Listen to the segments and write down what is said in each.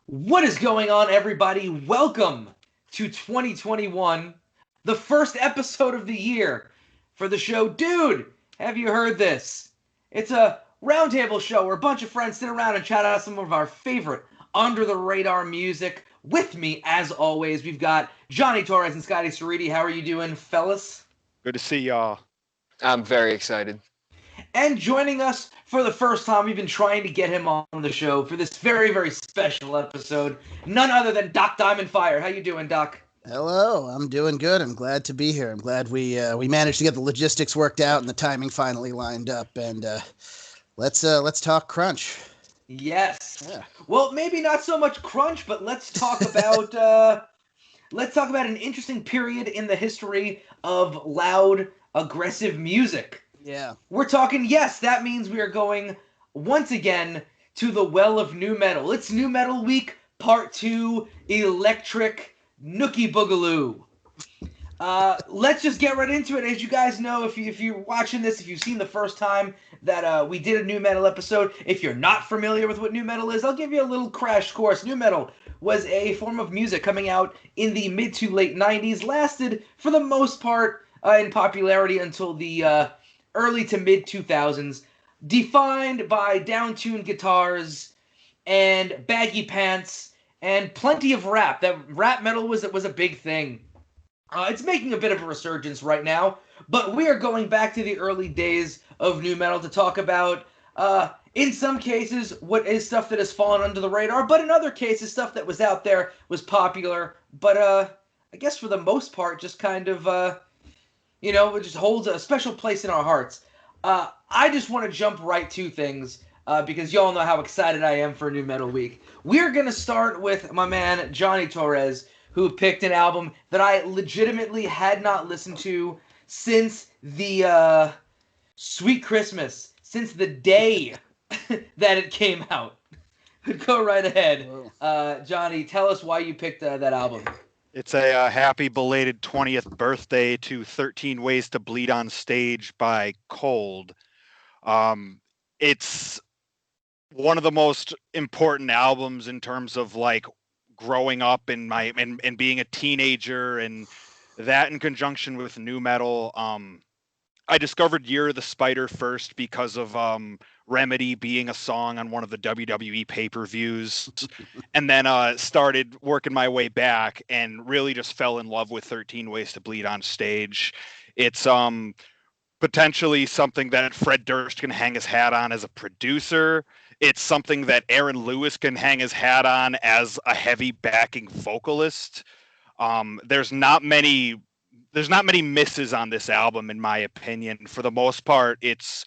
What is going on, everybody? Welcome to 2021, the first episode of the year for the show. Dude, have you heard this? It's a roundtable show where a bunch of friends sit around and chat out some of our favorite under the radar music. With me, as always, we've got Johnny Torres and Scotty Ceriti. How are you doing, fellas? Good to see y'all. I'm very excited. And joining us for the first time, we've been trying to get him on the show for this very, very special episode. None other than Doc Diamondfire. How you doing, Doc? Hello, I'm doing good. I'm glad to be here. I'm glad we managed to get the logistics worked out and the timing finally lined up. And let's talk crunch. Yes. Yeah. Well, maybe not so much crunch, but let's talk about an interesting period in the history of loud, aggressive music. Yeah. We're talking, yes, that means we are going once again to the well of new metal. It's New Metal Week, Part 2, Electric Nookie Boogaloo. Let's just get right into it. As you guys know, if you're watching this, if you've seen the first time that we did a new metal episode, if you're not familiar with what new metal is, I'll give you a little crash course. New metal was a form of music coming out in the mid to late 90s, lasted for the most part in popularity until the early to mid 2000s, defined by down-tuned guitars and baggy pants and plenty of rap. That rap metal was a big thing. It's making a bit of a resurgence right now, but we are going back to the early days of new metal to talk about, in some cases, what is stuff that has fallen under the radar, but in other cases, stuff that was out there, was popular, but I guess for the most part, just kind of, it just holds a special place in our hearts. I just want to jump right to things because y'all know how excited I am for New Metal Week. We're going to start with my man, Johnny Torres, who picked an album that I legitimately had not listened to since the Sweet Christmas, since the day that it came out. Go right ahead. Johnny, tell us why you picked that album. It's a happy belated 20th birthday to 13 Ways to Bleed on Stage by Cold. It's one of the most important albums in terms of like growing up and being a teenager, and that in conjunction with new metal. I discovered Year of the Spider first because of Remedy being a song on one of the WWE pay-per-views, and then started working my way back and really just fell in love with 13 Ways to Bleed on Stage. It's potentially something that Fred Durst can hang his hat on as a producer. It's something that Aaron Lewis can hang his hat on as a heavy backing vocalist. There's not many misses on this album, in my opinion. For the most part, it's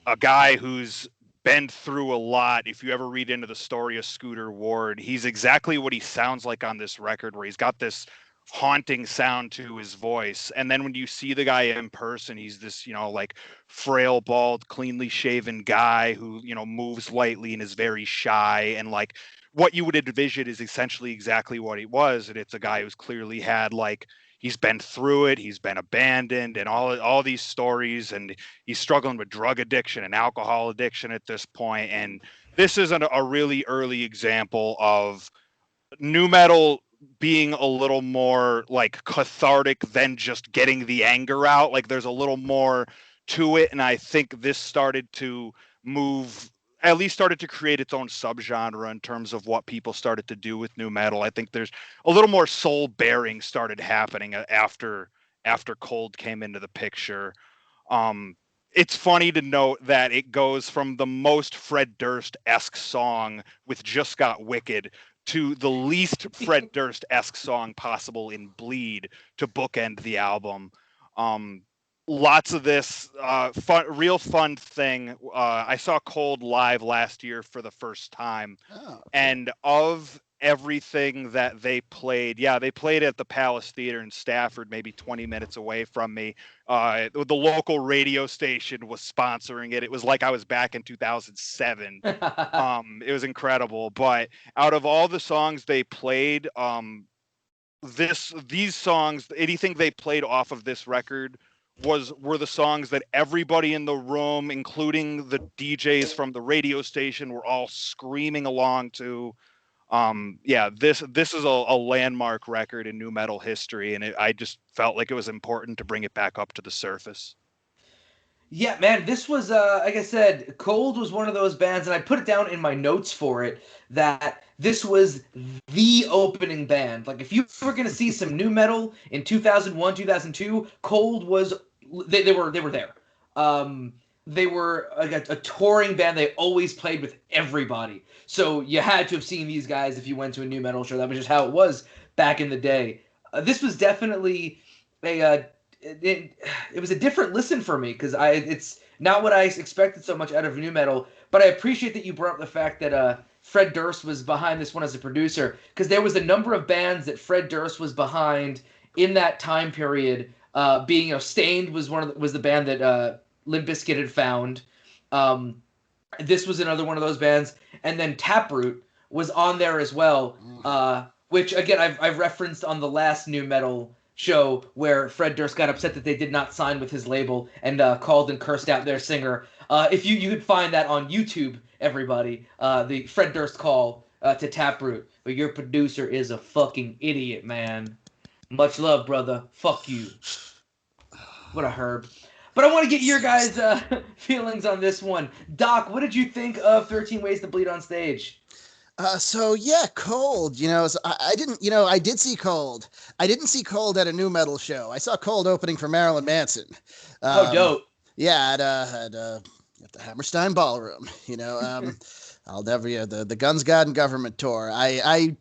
a guy who's been through a lot. If you ever read into the story of Scooter Ward, he's exactly what he sounds like on this record, where he's got this haunting sound to his voice. And then when you see the guy in person, he's this, like frail, bald, cleanly shaven guy who, moves lightly and is very shy. And like what you would envision is essentially exactly what he was. And it's a guy who's clearly had like, he's been through it, he's been abandoned, and all these stories, and he's struggling with drug addiction and alcohol addiction at this point. And this is a really early example of new metal being a little more like cathartic than just getting the anger out. Like there's a little more to it, and I think this started to at least started to create its own subgenre in terms of what people started to do with new metal. I think there's a little more soul bearing started happening after Cold came into the picture. It's funny to note that it goes from the most Fred Durst-esque song with Just Got Wicked to the least Fred Durst-esque song possible in Bleed to bookend the album. Lots of this real fun thing. I saw Cold live last year for the first time. Oh, okay. And of everything that they played, they played at the Palace Theater in Stafford, maybe 20 minutes away from me. The local radio station was sponsoring it. It was like I was back in 2007. It was incredible. But out of all the songs they played, these songs, anything they played off of this record were the songs that everybody in the room, including the DJs from the radio station, were all screaming along to. Yeah, this is a landmark record in nu metal history, and I just felt like it was important to bring it back up to the surface. Yeah, man, this was like I said, Cold was one of those bands, and I put it down in my notes for it that this was the opening band. Like, if you were gonna see some new metal in 2001, 2002, Cold was they were there. Um, they were a touring band. They always played with everybody, so you had to have seen these guys if you went to a new metal show. That was just how it was back in the day. This was definitely a it was a different listen for me because it's not what I expected so much out of new metal. But I appreciate that you brought up the fact that Fred Durst was behind this one as a producer, because there was a number of bands that Fred Durst was behind in that time period. Being Stained was was the band that Limp Bizkit had found. This was another one of those bands, and then Taproot was on there as well. Which again I've referenced on the last new metal show where Fred Durst got upset that they did not sign with his label and called and cursed out their singer. If you could find that on YouTube, everybody, the Fred Durst call to Taproot. But your producer is a fucking idiot, man. Much love, brother. Fuck you. What a herb. But I want to get your guys' feelings on this one. Doc, what did you think of 13 Ways to Bleed on Stage? So yeah, Cold, so I didn't, I did see Cold. I didn't see Cold at a new metal show. I saw Cold opening for Marilyn Manson. Dope. Yeah, at the Hammerstein Ballroom, I'll never, the Guns, God, and Government tour. I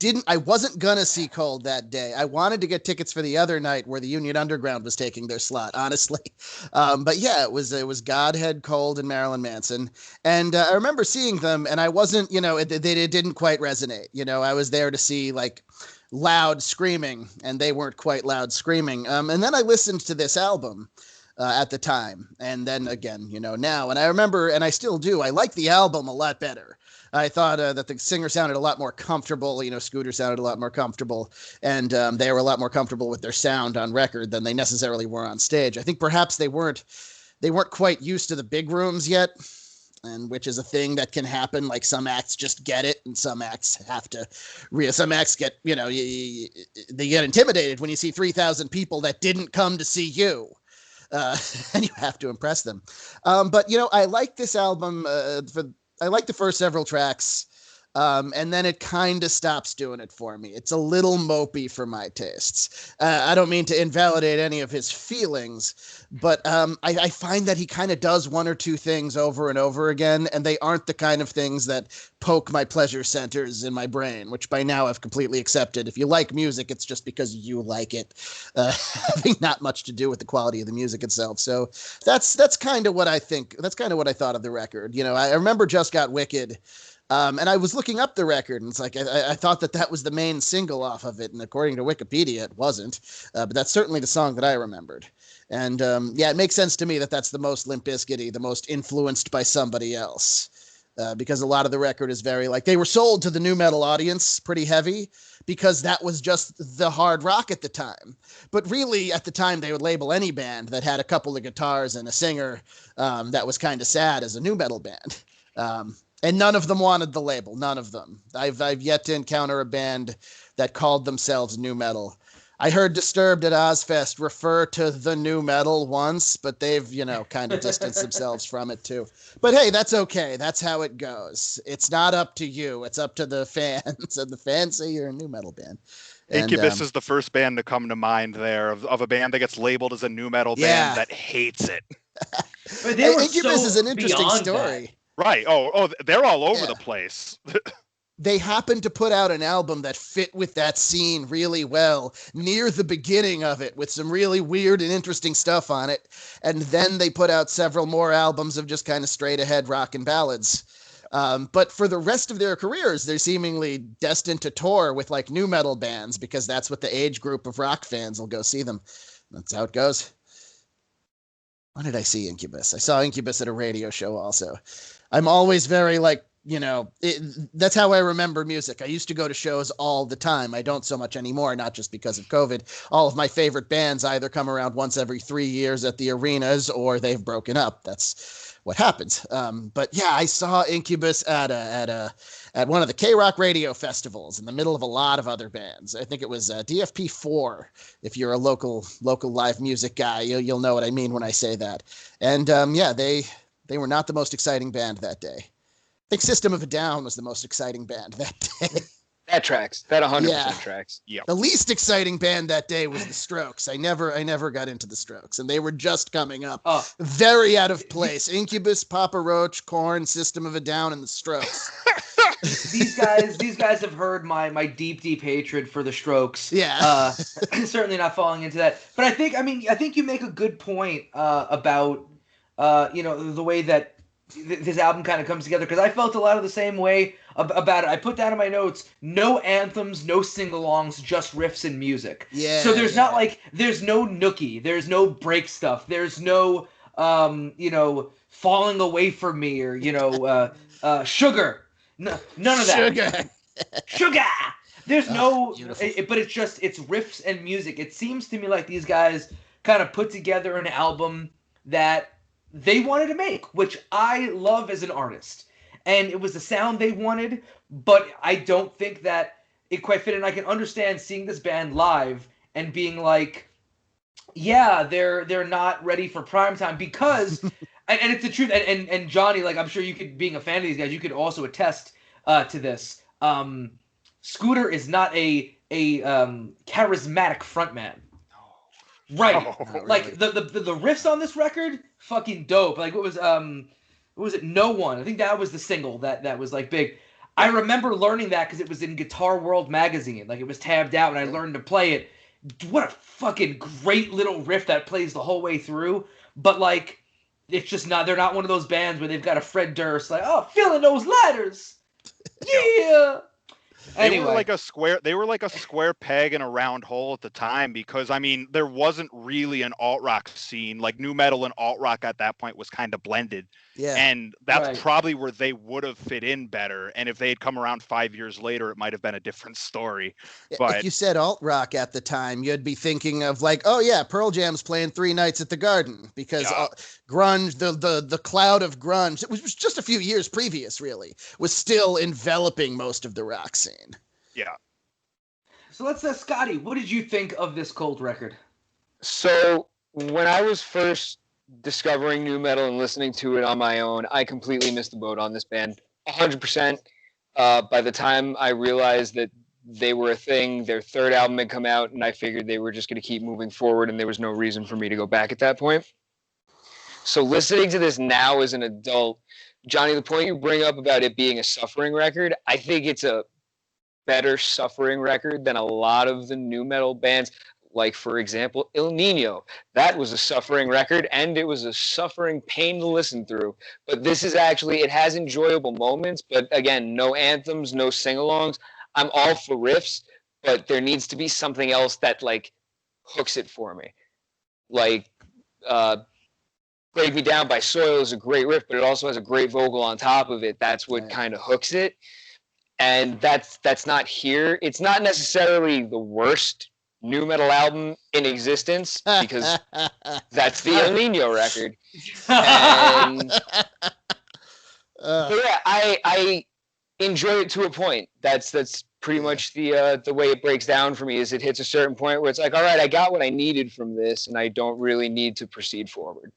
wasn't gonna see Cold that day. I wanted to get tickets for the other night where the Union Underground was taking their slot, honestly. But yeah, it was Godhead, Cold, and Marilyn Manson. And I remember seeing them, and I wasn't, it didn't quite resonate. I was there to see like loud screaming, and they weren't quite loud screaming. And then I listened to this album. At the time, and then again, now, and I remember, and I still do, I like the album a lot better. I thought that the singer sounded a lot more comfortable. Scooter sounded a lot more comfortable, and they were a lot more comfortable with their sound on record than they necessarily were on stage. I think perhaps they weren't quite used to the big rooms yet, and which is a thing that can happen. Like some acts just get it, and some acts have to. Some acts get, they get intimidated when you see 3,000 people that didn't come to see you. And you have to impress them. But, I like this album. I like the first several tracks. And then it kind of stops doing it for me. It's a little mopey for my tastes. I don't mean to invalidate any of his feelings, but I find that he kind of does one or two things over and over again, and they aren't the kind of things that poke my pleasure centers in my brain, which by now I've completely accepted. If you like music, it's just because you like it, having not much to do with the quality of the music itself. So that's kind of what I think. That's kind of what I thought of the record. I remember Just Got Wicked. And I was looking up the record, and it's like I thought that was the main single off of it, and according to Wikipedia, it wasn't. But that's certainly the song that I remembered. And yeah, it makes sense to me that that's the most Limp Bizkit-y, the most influenced by somebody else, because a lot of the record is very like they were sold to the new metal audience pretty heavy because that was just the hard rock at the time. But really, at the time, they would label any band that had a couple of guitars and a singer that was kind of sad as a new metal band. And none of them wanted the label. None of them. I've yet to encounter a band that called themselves new metal. I heard Disturbed at Ozfest refer to the new metal once, but they've, kind of distanced themselves from it too. But hey, that's okay. That's how it goes. It's not up to you. It's up to the fans, and the fans say you're a new metal band. Incubus is the first band to come to mind there of a band that gets labeled as a new metal band that hates it. But they were Incubus so is an interesting story. That. Right. Oh, they're all over the place. They happened to put out an album that fit with that scene really well near the beginning of it with some really weird and interesting stuff on it. And then they put out several more albums of just kind of straight ahead rock and ballads. But for the rest of their careers, they're seemingly destined to tour with like new metal bands because that's what the age group of rock fans will go see them. That's how it goes. When did I see Incubus? I saw Incubus at a radio show also. I'm always very that's how I remember music. I used to go to shows all the time. I don't so much anymore, not just because of COVID. All of my favorite bands either come around once every 3 years at the arenas or they've broken up. That's what happens. But yeah, I saw Incubus at one of the K-Rock radio festivals in the middle of a lot of other bands. I think it was DFP4. If you're a local live music guy, you'll know what I mean when I say that. And they were not the most exciting band that day. I think System of a Down was the most exciting band that day. That tracks. That 100% tracks. Yeah. The least exciting band that day was the Strokes. I never got into the Strokes, and they were just coming up. Very out of place. Incubus, Papa Roach, Korn, System of a Down, and the Strokes. These guys have heard my deep hatred for the Strokes. Yeah. Certainly not falling into that. But I think you make a good point about the way that this album kind of comes together, because I felt a lot of the same way about it. I put down in my notes, no anthems, no sing-alongs, just riffs and music. Yeah. So there's not there's no nookie, there's no break stuff, there's no falling away from me or sugar. None of that. Sugar. There's but it's riffs and music. It seems to me like these guys kind of put together an album that they wanted to make, which I love as an artist. And it was the sound they wanted, but I don't think that it quite fit. And I can understand seeing this band live and being like, yeah, they're not ready for prime time because, and it's the truth. And Johnny, like, I'm sure you could, being a fan of these guys, you could also attest to this. Scooter is not a charismatic frontman. Right. Like the riffs on this record, fucking dope. Like what was it? No One. I think that was the single that was like big. I remember learning that because it was in Guitar World magazine. Like it was tabbed out and I learned to play it. What a fucking great little riff that plays the whole way through. But like it's just not, they're not one of those bands where they've got a Fred Durst like, oh, feeling those ladders. Yeah. Anyway. They were like a square peg in a round hole at the time, because I mean there wasn't really an alt rock scene. Like nu metal and alt rock at that point was kind of blended. Yeah. And that's probably where they would have fit in better. And if they had come around 5 years later, it might have been a different story. But if you said alt rock at the time, you'd be thinking of like, oh yeah, Pearl Jam's playing 3 Nights at the Garden, because grunge, the cloud of grunge, it was just a few years previous, really, was still enveloping most of the rock scene. Yeah. So let's Scotty, what did you think of this Cold record? So when I was first discovering nu metal and listening to it on my own, I completely missed the boat on this band. 100%. By the time I realized that they were a thing, their third album had come out, and I figured they were just going to keep moving forward, and there was no reason for me to go back at that point. So listening to this now as an adult, Johnny, the point you bring up about it being a suffering record, I think it's a better suffering record than a lot of the nu metal bands. Like, for example, El Nino. That was a suffering record, and it was a suffering pain to listen through. But this is actually, it has enjoyable moments, but again, no anthems, no sing-alongs. I'm all for riffs, but there needs to be something else that, like, hooks it for me. Like, Break Me Down by Soil is a great riff, but it also has a great vocal on top of it. That's what kind of hooks it. And that's not here. It's not necessarily the worst nu metal album in existence, because that's the El Nino record. And but yeah, I enjoy it to a point. That's pretty much the way it breaks down for me. Is it hits a certain point where it's like, all right, I got what I needed from this, and I don't really need to proceed forward.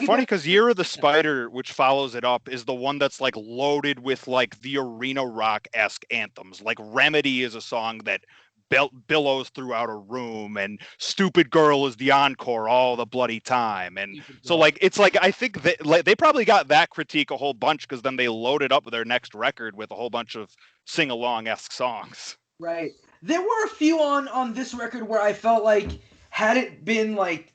Funny, because Year of the Spider, which follows it up, is the one that's like loaded with like the arena rock-esque anthems. Like Remedy is a song that billows throughout a room, and Stupid Girl is the encore all the bloody time. And so like it's like, I think that like they probably got that critique a whole bunch, because then they loaded up their next record with a whole bunch of sing-along-esque songs. Right. There were a few on this record where I felt like, had it been like,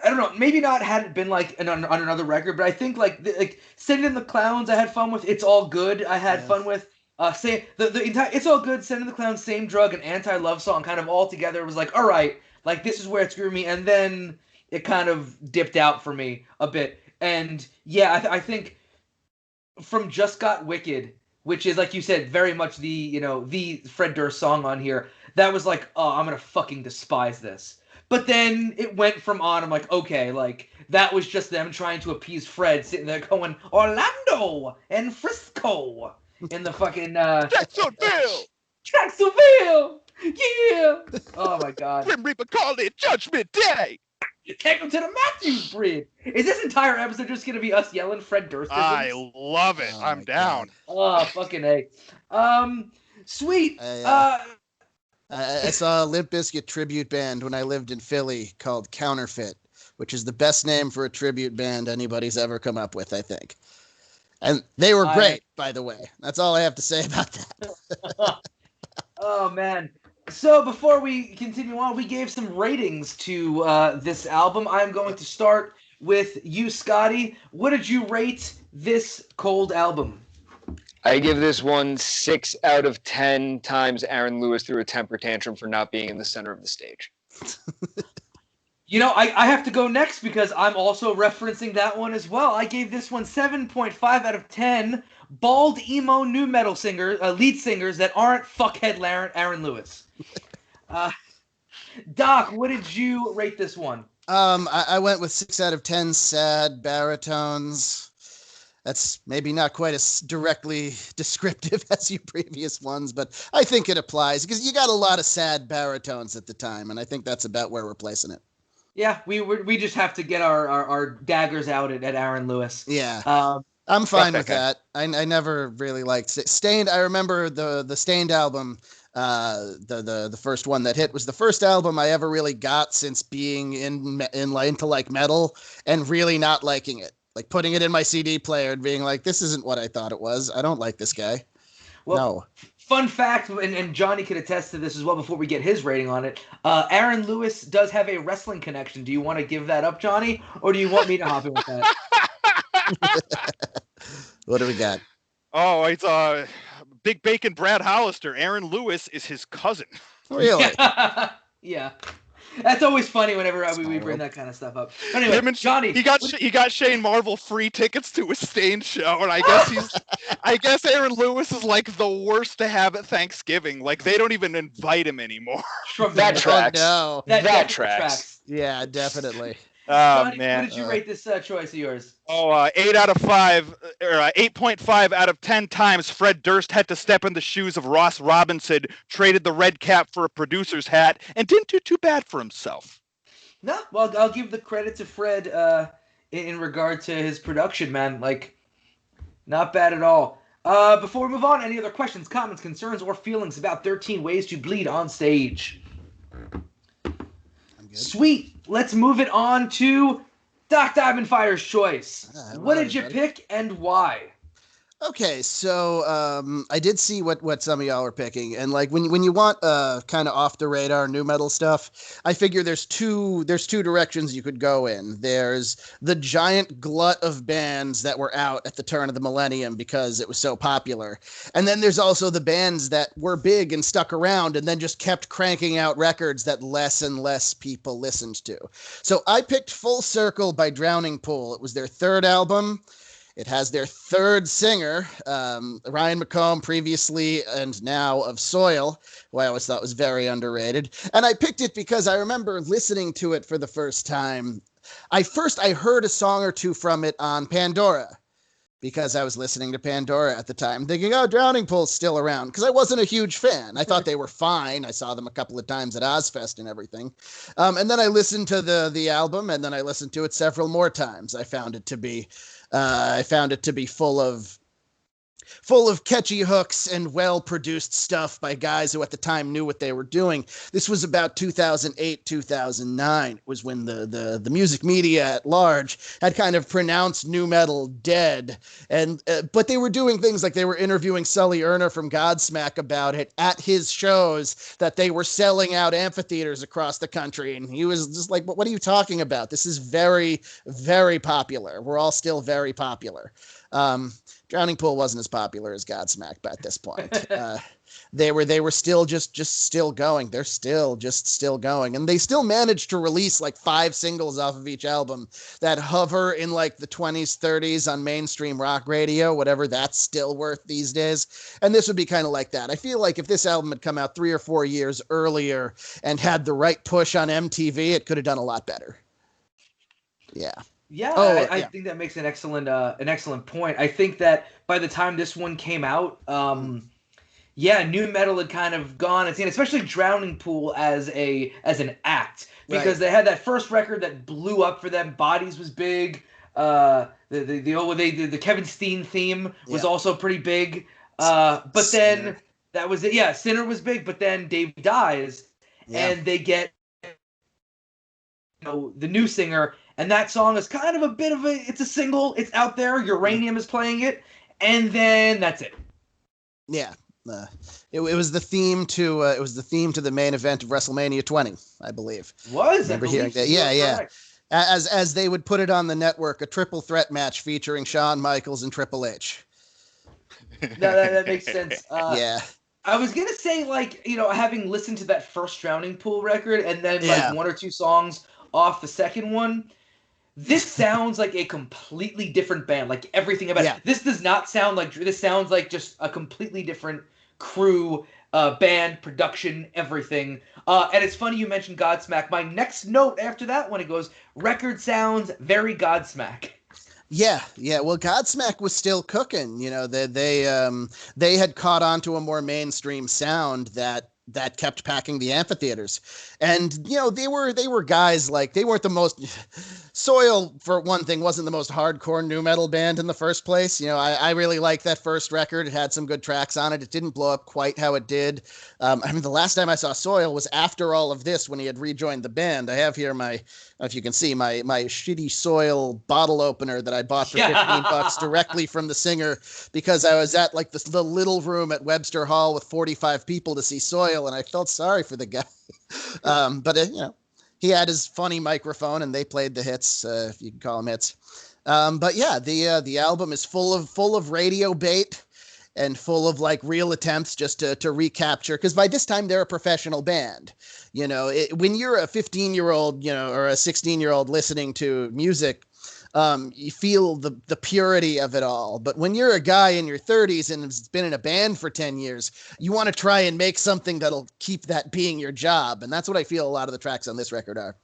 I don't know, maybe not had it been like on another record, but I think like Send in the Clowns I had fun with. It's All Good I had fun with. Say the entire It's All Good, Send in the Clowns, Same Drug, and Anti-Love Song kind of all together was like, all right, like this is where it screwed me, and then it kind of dipped out for me a bit. And yeah, I think from Just Got Wicked, which is, like you said, very much the Fred Durst song on here, that was like, oh, I'm gonna fucking despise this. But then it went from on, I'm like, okay, like, that was just them trying to appease Fred, sitting there going, Orlando and Frisco in the fucking, Jacksonville! Jacksonville! Yeah! Oh my god. Grim Reaper called it Judgment Day! Take him to the Matthews Bridge! Is this entire episode just gonna be us yelling Fred Durst? I love it. Oh I'm my down. Oh, fucking A. Sweet. I saw a Limp Bizkit tribute band when I lived in Philly called Counterfeit, which is the best name for a tribute band anybody's ever come up with, I think. And they were great, by the way. That's all I have to say about that. Oh, man. So before we continue on, we gave some ratings to this album. I'm going to start with you, Scotty. What did you rate this Cold album? I give this one 6 out of 10 times Aaron Lewis threw a temper tantrum for not being in the center of the stage. You know, I have to go next because I'm also referencing that one as well. I gave this one 7.5 out of 10 bald emo nu metal lead singers that aren't fuckhead Aaron Lewis. Doc, what did you rate this one? I went with 6 out of 10 sad baritones. That's maybe not quite as directly descriptive as your previous ones, but I think it applies because you got a lot of sad baritones at the time, and I think that's about where we're placing it. Yeah, we just have to get our daggers out at Aaron Lewis. Yeah. I'm fine with that. I never really liked Stained. I remember the Stained album. The first one that hit was the first album I ever really got since being into like metal and really not liking it. Like putting it in my CD player and being like, this isn't what I thought it was. I don't like this guy. Well, no. Fun fact, and Johnny could attest to this as well before we get his rating on it. Aaron Lewis does have a wrestling connection. Do you want to give that up, Johnny? Or do you want me to hop in with that? What do we got? Oh, it's Big Bacon Brad Hollister. Aaron Lewis is his cousin. Really? Yeah. That's always funny whenever we bring that kind of stuff up. But anyway, Johnny, he got Shane Marvel free tickets to a Stained show, and I guess Aaron Lewis is like the worst to have at Thanksgiving. Like they don't even invite him anymore. That tracks. Oh, no. That tracks. Yeah, definitely. Johnny, man. what did you rate this choice of yours? 8 out of 5, or 8.5 out of 10 times Fred Durst had to step in the shoes of Ross Robinson, traded the red cap for a producer's hat, and didn't do too bad for himself. No, well, I'll give the credit to Fred in regard to his production, man. Like, not bad at all. Before we move on, any other questions, comments, concerns, or feelings about 13 Ways to Bleed on Stage? Sweet. Let's move it on to Doc Diamondfire's choice. What did you pick and why? Okay, so I did see what some of y'all are picking, and like when you want kind of off the radar new metal stuff, I figure there's two directions you could go in. There's the giant glut of bands that were out at the turn of the millennium because it was so popular, and then there's also the bands that were big and stuck around and then just kept cranking out records that less and less people listened to. So I picked Full Circle by Drowning Pool. It was their third album. It has their third singer, Ryan McComb, previously and now of Soil, who I always thought was very underrated. And I picked it because I remember listening to it for the first time. I heard a song or two from it on Pandora because I was listening to Pandora at the time, thinking, oh, Drowning Pool's still around, because I wasn't a huge fan. I thought they were fine. I saw them a couple of times at Ozfest and everything. And then I listened to the album, and then I listened to it several more times. I found it to be full of catchy hooks and well-produced stuff by guys who at the time knew what they were doing. This was about 2008, 2009. It was when the music media at large had kind of pronounced nu metal dead. And but they were doing things like they were interviewing Sully Erna from Godsmack about it at his shows, that they were selling out amphitheaters across the country. And he was just like, what are you talking about? This is very, very popular. We're all still very popular. Drowning Pool wasn't as popular as Godsmack at this point. they were still just still going. They're still going, and they still managed to release like 5 singles off of each album that hover in like the 20s, 30s on mainstream rock radio, whatever that's still worth these days. And this would be kind of like that. I feel like if this album had come out 3 or 4 years earlier and had the right push on MTV, it could have done a lot better. Yeah. Yeah, Oh, I yeah. think that makes an excellent point. I think that by the time this one came out, yeah, new metal had kind of gone its end, especially Drowning Pool as an act, because they had that first record that blew up for them. Bodies was big. The Kevin Steen theme was also pretty big. But Sinner. then that was it. Yeah, Sinner was big, but then Dave dies, and they get the new singer. And that song is kind of it's a single. It's out there. Uranium is playing it. And then that's it. Yeah. It was the theme to the main event of WrestleMania 20, I believe. Remember hearing that? Yeah. As they would put it on the network, a triple threat match featuring Shawn Michaels and Triple H. No, that makes sense. Yeah. I was gonna say, like, having listened to that first Drowning Pool record and then like 1 or 2 songs off the second one, this sounds like a completely different band. Like everything about it. This does not sound like. This sounds like just a completely different crew, band, production, everything. And it's funny you mentioned Godsmack. My next note after that one, it goes, record sounds very Godsmack. Yeah. Well, Godsmack was still cooking. They had caught on to a more mainstream sound that kept packing the amphitheaters. And, they were guys like, they weren't the most, Soil, for one thing, wasn't the most hardcore nu metal band in the first place. I really liked that first record. It had some good tracks on it. It didn't blow up quite how it did. The last time I saw Soil was after all of this, when he had rejoined the band. I have here if you can see, my shitty Soil bottle opener that I bought for $15 directly from the singer, because I was at like the little room at Webster Hall with 45 people to see Soil, and I felt sorry for the guy. But he had his funny microphone, and they played the hits, if you can call them hits. But yeah, the album is full of radio bait and full of like real attempts just to recapture, because by this time they're a professional band. When you're a 15-year-old, or a 16-year-old listening to music, you feel the purity of it all. But when you're a guy in your 30s and has been in a band for 10 years, you want to try and make something that'll keep that being your job. And that's what I feel a lot of the tracks on this record are.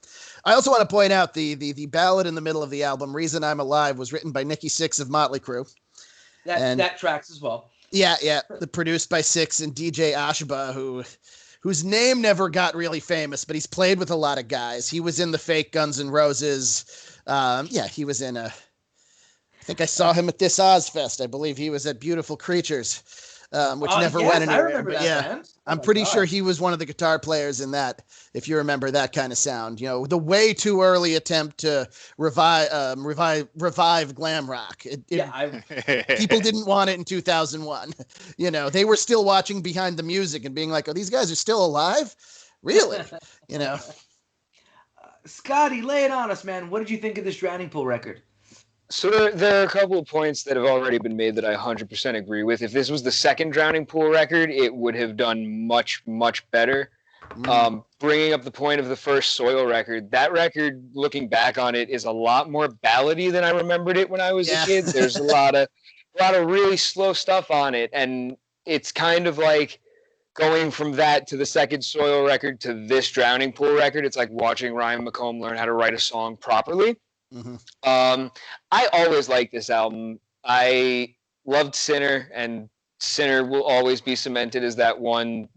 I also want to point out the ballad in the middle of the album, Reason I'm Alive, was written by Nikki Sixx of Motley Crue. That tracks as well. Yeah. Produced by Sixx and DJ Ashba, whose name never got really famous, but he's played with a lot of guys. He was in the fake Guns N' Roses. He was in I think I saw him at this Ozfest. I believe he was at Beautiful Creatures, which never went anywhere. I remember that band. I'm pretty sure he was one of the guitar players in that, if you remember that kind of sound. The way too early attempt to revive glam rock. People didn't want it in 2001. They were still watching Behind the Music and being like, "Oh, these guys are still alive? Really?" Scotty, lay it on us, man. What did you think of this Drowning Pool record? So there are a couple of points that have already been made that I 100% agree with. If this was the second Drowning Pool record, it would have done much, much better. Bringing up the point of the first Soil record, that record, looking back on it, is a lot more ballady than I remembered it when I was a kid. There's a lot of really slow stuff on it, and it's kind of like going from that to the second Soil record to this Drowning Pool record. It's like watching Ryan McComb learn how to write a song properly. Mm-hmm. I always liked this album. I loved Sinner, and Sinner will always be cemented as that one,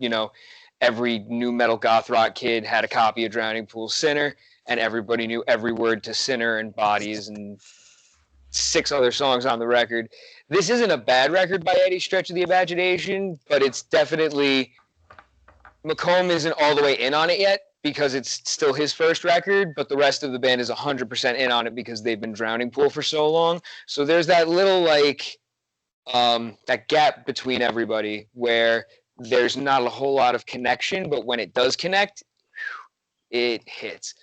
every nu metal goth rock kid had a copy of Drowning Pool Sinner, and everybody knew every word to Sinner and Bodies and 6 other songs on the record. This isn't a bad record by any stretch of the imagination, but it's definitely, McComb isn't all the way in on it yet because it's still his first record, but the rest of the band is 100% in on it because they've been Drowning Pool for so long. So there's that little that gap between everybody where there's not a whole lot of connection, but when it does connect, it hits.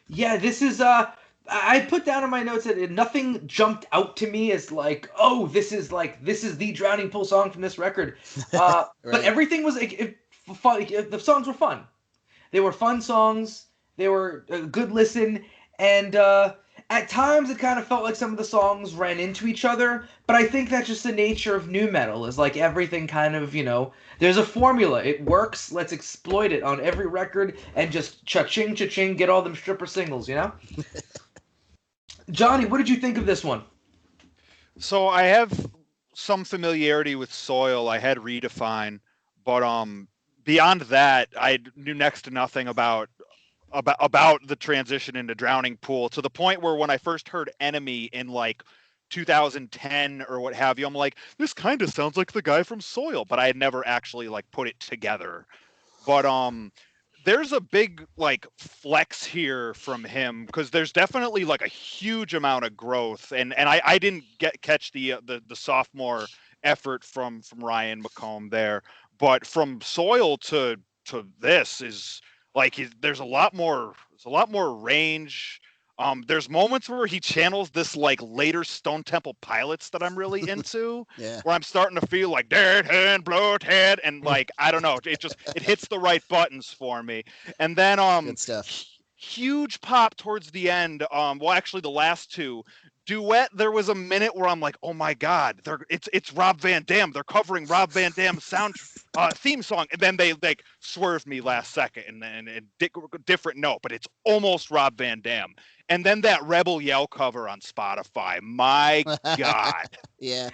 Yeah, this is I put down in my notes that nothing jumped out to me as like, oh, this is the Drowning Pool song from this record. But Right. everything was fun. The songs were fun. They were fun songs. They were a good listen, and at times it kind of felt like some of the songs ran into each other. But I think that's just the nature of nu metal. Is like everything kind of there's a formula. It works. Let's exploit it on every record and just cha-ching, cha-ching, get all them stripper singles. Johnny, what did you think of this one? So I have some familiarity with Soil. I had Redefine, but beyond that, I knew next to nothing about the transition into Drowning Pool, to the point where when I first heard Enemy in like 2010 or what have you, I'm like, this kind of sounds like the guy from Soil, but I had never actually like put it together. But there's a big like flex here from him, because there's definitely like a huge amount of growth, and I didn't catch the sophomore effort from Ryan McComb there, but from Soil to this is like there's a lot more range. There's moments where he channels this like later Stone Temple Pilots that I'm really into, Yeah. where I'm starting to feel like dead hand, bloated, and like I don't know, it hits the right buttons for me. And then Good stuff. huge pop towards the end. Well, actually, the last two. Duet, there was a minute where I'm like, oh my god, it's Rob Van Dam. They're covering Rob Van Dam's theme song, and then they like swerved me last second, and different note, but it's almost Rob Van Dam. And then that Rebel Yell cover on Spotify, my god, Yeah.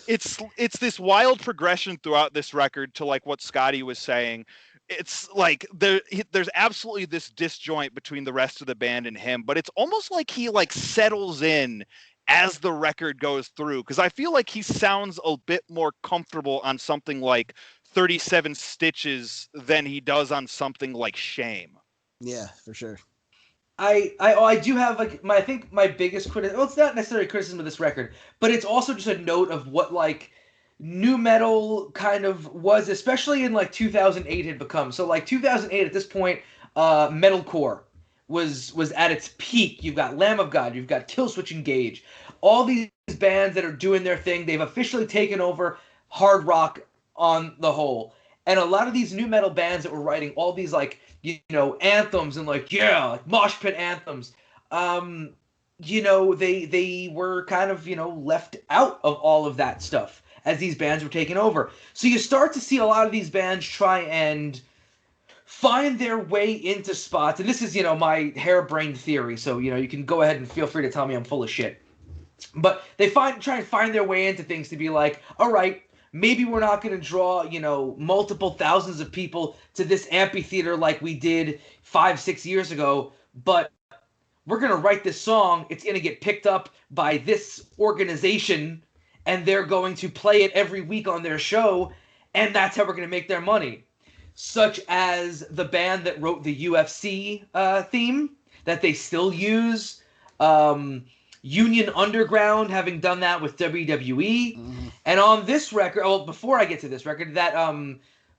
it's this wild progression throughout this record to like what Scotty was saying. It's like there's absolutely this disjoint between the rest of the band and him, but it's almost like he like settles in as the record goes through, because I feel like he sounds a bit more comfortable on something like 37 Stitches than he does on something like Shame. Yeah, for sure. I do have like I think my biggest criticism. Well, it's not necessarily criticism of this record, but it's also just a note of what like nu metal kind of was, especially in like 2008 had become. So like 2008 at this point, metalcore was at its peak. You've got Lamb of God, you've got Killswitch Engage, all these bands that are doing their thing. They've officially taken over hard rock on the whole, and a lot of these nu metal bands that were writing all these like anthems and like like mosh pit anthems, they were kind of left out of all of that stuff as these bands were taking over. So you start to see a lot of these bands try and find their way into spots, and this is my harebrained theory, so you can go ahead and feel free to tell me I'm full of shit, but they try and find their way into things to be like, all right, maybe we're not going to draw, multiple thousands of people to this amphitheater like we did 5-6 years ago, but we're going to write this song. It's going to get picked up by this organization, and they're going to play it every week on their show, and that's how we're going to make their money. Such as the band that wrote the UFC theme that they still use. Union Underground having done that with WWE. Mm-hmm. And on this record, well, before I get to this record, that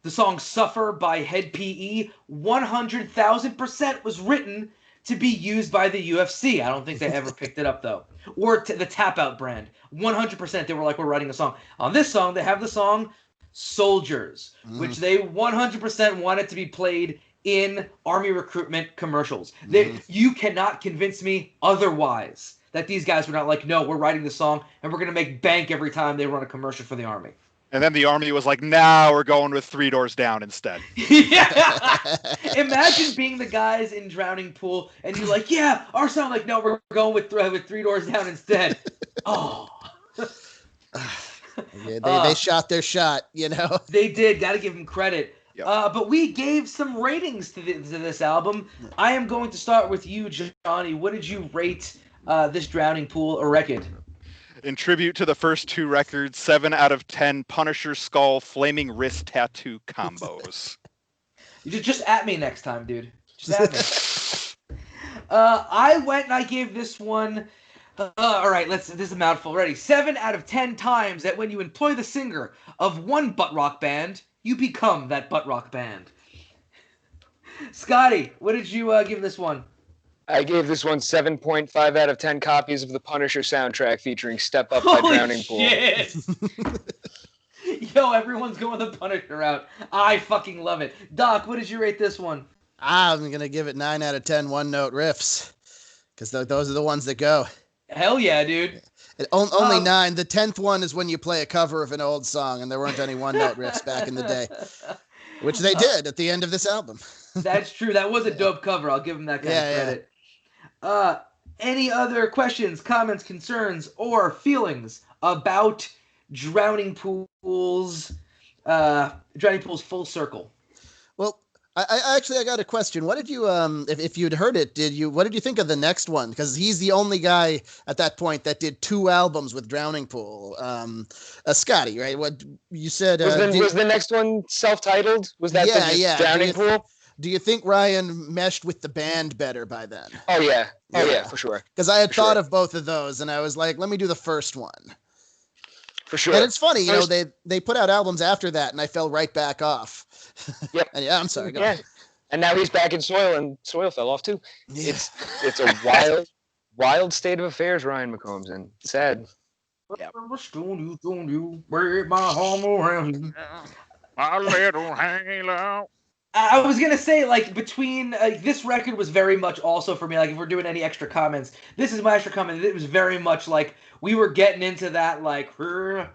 the song Suffer by Head PE, 100,000% was written to be used by the UFC. I don't think they ever picked it up, though. Or the Tap Out brand. 100% they were like, we're writing a song. On this song, they have the song Soldiers, which they 100% wanted to be played in Army recruitment commercials. You cannot convince me otherwise that these guys were not like, no, we're writing the song and we're going to make bank every time they run a commercial for the Army. And then the Army was like, nah, we're going with Three Doors Down instead. Yeah. Imagine being the guys in Drowning Pool and you're like, yeah, our song, like, no, we're going with Three Doors Down instead. Oh. Yeah, they shot their shot, They did. Got to give them credit. Yep. But we gave some ratings to this album. I am going to start with you, Johnny. What did you rate this Drowning Pool record? In tribute to the first two records, 7 out of 10 Punisher skull flaming wrist tattoo combos. You just at me next time, dude. Just at me. I went and I gave this one. All right, this is a mouthful already. 7 out of 10 times that when you employ the singer of one butt rock band, you become that butt rock band. Scotty, what did you give this one? I gave this one 7.5 out of 10 copies of the Punisher soundtrack featuring Step Up by Drowning Pool. Shit. Yo, everyone's going the Punisher route. I fucking love it. Doc, what did you rate this one? I'm going to give it 9 out of 10 one-note riffs. Because those are the ones that go. Hell yeah, dude. Only 9. The 10th one is when you play a cover of an old song, and there weren't any one-note riffs back in the day. Which they did at the end of this album. That's true. That was a dope cover. I'll give him that kind of credit. Any other questions, comments, concerns, or feelings about Drowning Pool's Full Circle? Well, I got a question. What did you if you'd heard it, what did you think of the next one? Because he's the only guy at that point that did 2 albums with Drowning Pool. Scotty, right? What you said was the next one self-titled? Was that Drowning Pool? Do you think Ryan meshed with the band better by then? Oh yeah, for sure. Because I had thought of both of those, and I was like, let me do the first one. For sure. And it's funny, you know, they put out albums after that, and I fell right back off. Yep. And I'm sorry. Go ahead. And now he's back in Soil, and Soil fell off too. Yeah. It's a wild state of affairs Ryan McComb's in. Sad. Yep. I was gonna say, like, between this record was very much also for me, like, if we're doing any extra comments, this is my extra comment. It was very much like we were getting into that, like, very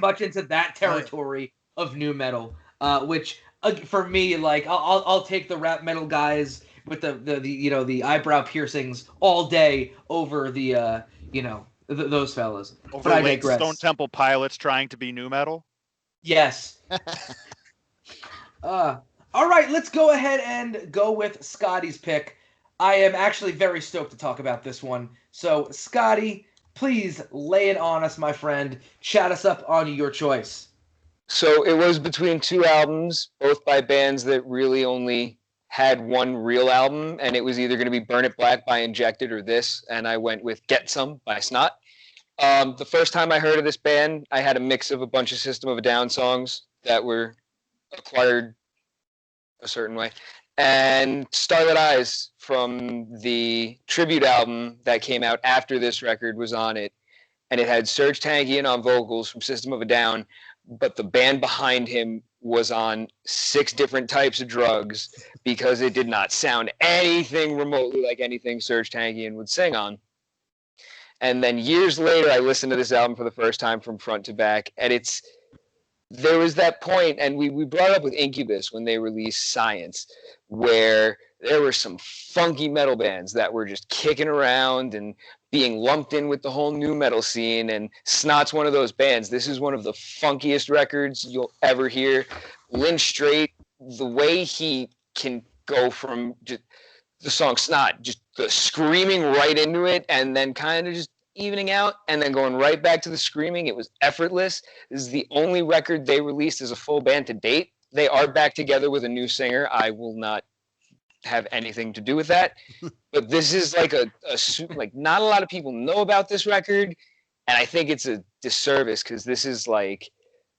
much into that territory of nu metal, which for me, like, I'll take the rap metal guys with the eyebrow piercings all day over the those fellas. Over like Stone Temple Pilots trying to be nu metal. Yes. All right, let's go ahead and go with Scotty's pick. I am actually very stoked to talk about this one. So, Scotty, please lay it on us, my friend. Chat us up on your choice. So it was between 2 albums, both by bands that really only had one real album, and it was either going to be Burn It Black by Injected or this, and I went with Get Some by Snot. The first time I heard of this band, I had a mix of a bunch of System of a Down songs that were acquired a certain way, and Starlit Eyes from the tribute album that came out after this record was on it, and it had Serge Tankian on vocals from System of a Down, but the band behind him was on 6 different types of drugs because it did not sound anything remotely like anything Serge Tankian would sing on. And then years later, I listened to this album for the first time from front to back, and there was that point, and we brought it up with Incubus when they released Science, where there were some funky metal bands that were just kicking around and being lumped in with the whole nu metal scene, and Snot's one of those bands. This is one of the funkiest records you'll ever hear. Lynn Straight, the way he can go from just the song Snot, just the screaming right into it, and then kind of just evening out and then going right back to the screaming. It was effortless. This is the only record they released as a full band to date. They are back together with a new singer. I will not have anything to do with that. But this is like like not a lot of people know about this record, and I think it's a disservice because this is like,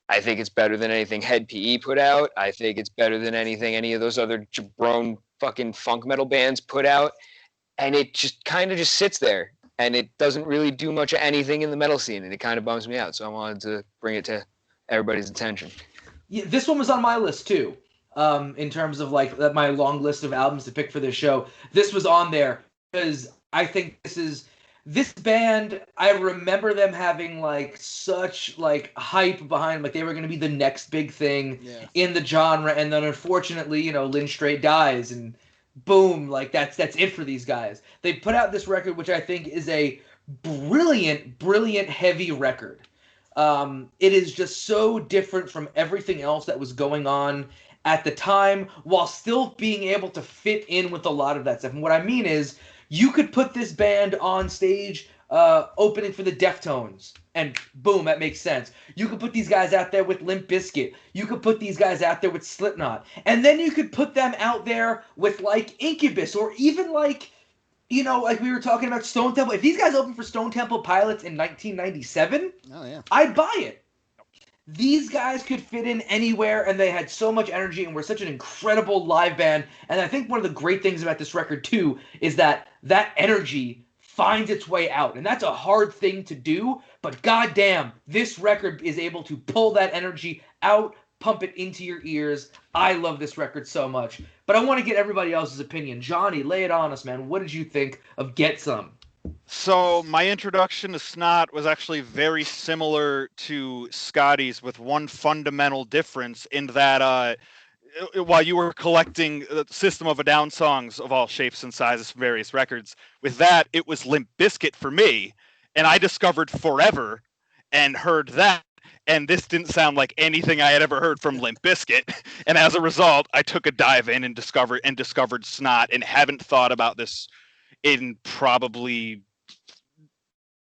I think it's better than anything Head PE put out. I think it's better than anything any of those other jabron fucking funk metal bands put out, and it just kind of just sits there. And it doesn't really do much of anything in the metal scene, and it kind of bums me out. So I wanted to bring it to everybody's attention. Yeah, this one was on my list too. In terms of like my long list of albums to pick for this show, this was on there because I think this band. I remember them having like such like hype behind, like they were going to be the next big thing in the genre, and then unfortunately, Lynn Straight dies and. Boom, like that's it for these guys. They put out this record, which I think is a brilliant heavy record. It is just so different from everything else that was going on at the time, while still being able to fit in with a lot of that stuff. And what I mean is, you could put this band on stage opening for the Deftones, and boom, that makes sense. You could put these guys out there with Limp Bizkit. You could put these guys out there with Slipknot. And then you could put them out there with, like, Incubus, or even, like, like we were talking about Stone Temple. If these guys opened for Stone Temple Pilots in 1997, I'd buy it. these guys could fit in anywhere, and they had so much energy and were such an incredible live band. And I think one of the great things about this record too is that energy finds its way out, and that's a hard thing to do. But goddamn, this record is able to pull that energy out, pump it into your ears. I love this record so much. But I want to get everybody else's opinion. Johnny, lay it on us, man. What did you think of Get Some? So my introduction to Snot was actually very similar to Scotty's, with one fundamental difference in that while you were collecting the System of a Down songs of all shapes and sizes from various records, with that it was Limp Bizkit for me, and I discovered Forever and heard that, and this didn't sound like anything I had ever heard from Limp Bizkit, and as a result, I took a dive in and discovered Snot, and haven't thought about this in probably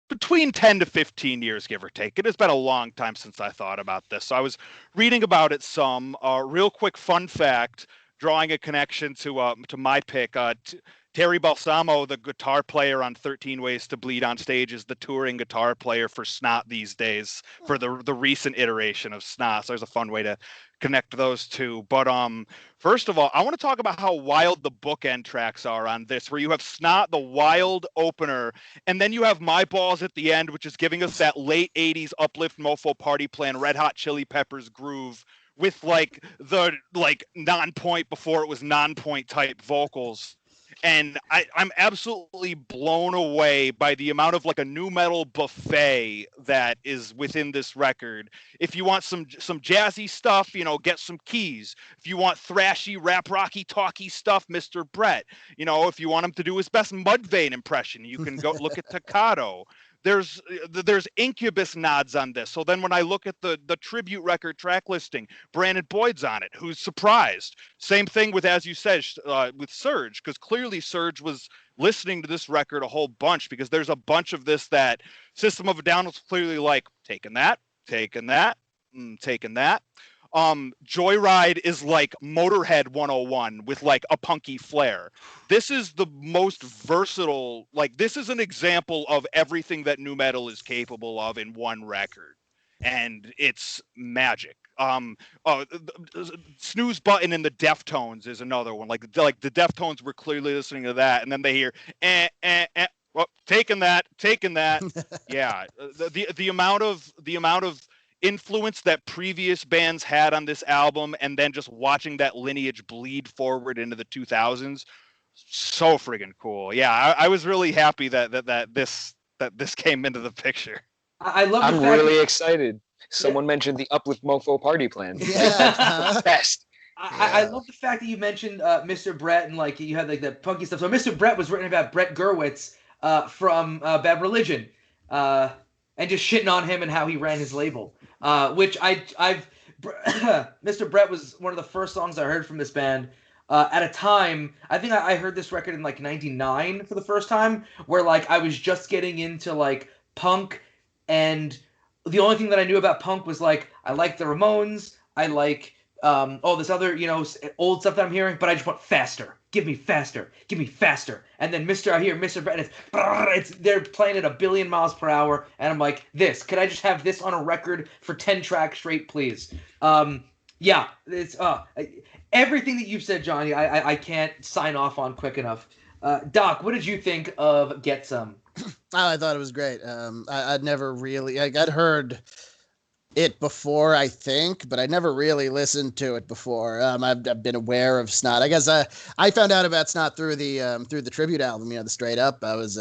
between 10 to 15 years, give or take. It has been a long time since I thought about this. So I was reading about it some. Real quick fun fact, drawing a connection to my pick. Terry Balsamo, the guitar player on 13 Ways to Bleed on Stage, is the touring guitar player for Snot these days, for the recent iteration of Snot. So there's a fun way to connect those two. But first of all, I want to talk about how wild the bookend tracks are on this, where you have Snot, the wild opener, and then you have My Balls at the end, which is giving us that late 80s Uplift Mofo Party Plan, Red Hot Chili Peppers groove, with the non-point before it was non-point type vocals. And I'm absolutely blown away by the amount of a nu metal buffet that is within this record. If you want some jazzy stuff, get some Keys. If you want thrashy, rap rocky, talky stuff, Mr. Brett. If you want him to do his best Mudvayne impression, you can go look at Toccato. There's Incubus nods on this. So then when I look at the tribute record track listing, Brandon Boyd's on it, who's surprised. Same thing with, as you said, with Surge, because clearly Surge was listening to this record a whole bunch, because there's a bunch of this that System of a Down was clearly taking that, taking that, taking that. Joyride is like Motorhead 101 with a punky flair. This is the most versatile, this is an example of everything that nu metal is capable of in one record, and it's magic. Snooze Button in the Deftones is another one. The Deftones were clearly listening to that, and then they hear well, taking that. Yeah, the amount of influence that previous bands had on this album, and then just watching that lineage bleed forward into the 2000s, so friggin' cool. Yeah, I was really happy that this came into the picture. I love. I'm really excited. Someone mentioned the Uplift Mofo Party Plan. Yeah, best. I love the fact that you mentioned Mr. Brett, and you had the punky stuff. So Mr. Brett was written about Brett Gurewitz from Bad Religion, and just shitting on him and how he ran his label. Which Mr. Brett was one of the first songs I heard from this band at a time. I think I heard this record in '99 for the first time, where I was just getting into punk, and the only thing that I knew about punk was I like the Ramones, I like all this other old stuff that I'm hearing, but I just want faster. Give me faster. Give me faster. And then I hear Mr. Brett, they're playing at 1 billion miles per hour, and I'm like, could I just have this on a record for 10 tracks straight, please? Yeah, it's everything that you've said, Johnny, I can't sign off on quick enough. Doc, what did you think of Get Some? I thought it was great. I'd never really, I'd heard it before, I think, but I never really listened to it before. I've been aware of Snot. I guess I found out about Snot through the tribute album, the Straight Up. I was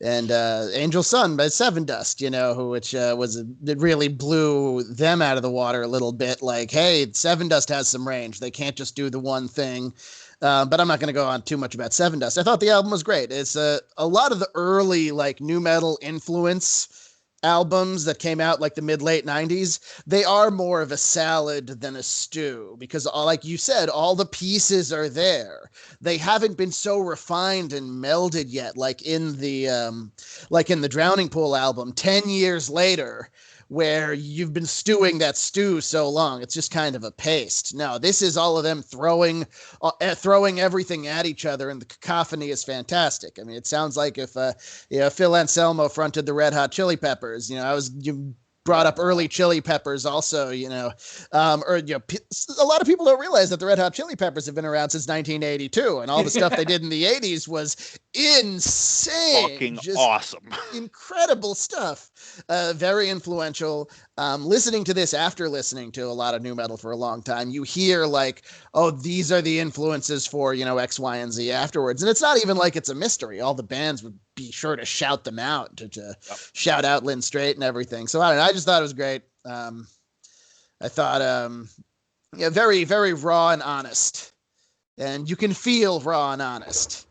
and Angel Sun by Seven Dust, which it really blew them out of the water a little bit. Hey, Seven Dust has some range. They can't just do the one thing. But I'm not going to go on too much about Seven Dust. I thought the album was great. It's a lot of the early nu metal influence albums that came out the mid-late 90s. They are more of a salad than a stew, because like you said, all the pieces are there. They haven't been so refined and melded yet, in the Drowning Pool album 10 years later, where you've been stewing that stew so long. It's just kind of a paste. No, this is all of them throwing everything at each other, and the cacophony is fantastic. I mean, it sounds like if Phil Anselmo fronted the Red Hot Chili Peppers. brought up early Chili Peppers also, or a lot of people don't realize that the Red Hot Chili Peppers have been around since 1982, and all the stuff they did in the 80s was insane. Fucking awesome. Incredible stuff. Very influential. Listening to this after listening to a lot of nu metal for a long time, you hear like, oh, these are the influences for, X, Y, and Z afterwards. And it's not even like it's a mystery. All the bands would be sure to shout them out, to shout out Lynn Strait and everything. So I don't know. I just thought it was great. I thought, very, very raw and honest. And you can feel raw and honest,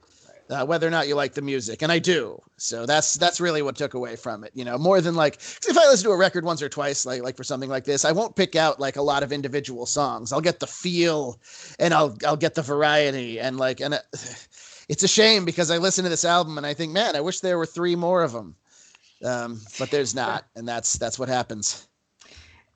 whether or not you like the music. And I do. So that's really what took away from it. More than like, 'cause if I listen to a record once or twice, like for something like this, I won't pick out like a lot of individual songs. I'll get the feel and I'll get the variety and it's a shame because I listen to this album and I think, man, I wish there were 3 more of them. But there's not. And that's what happens.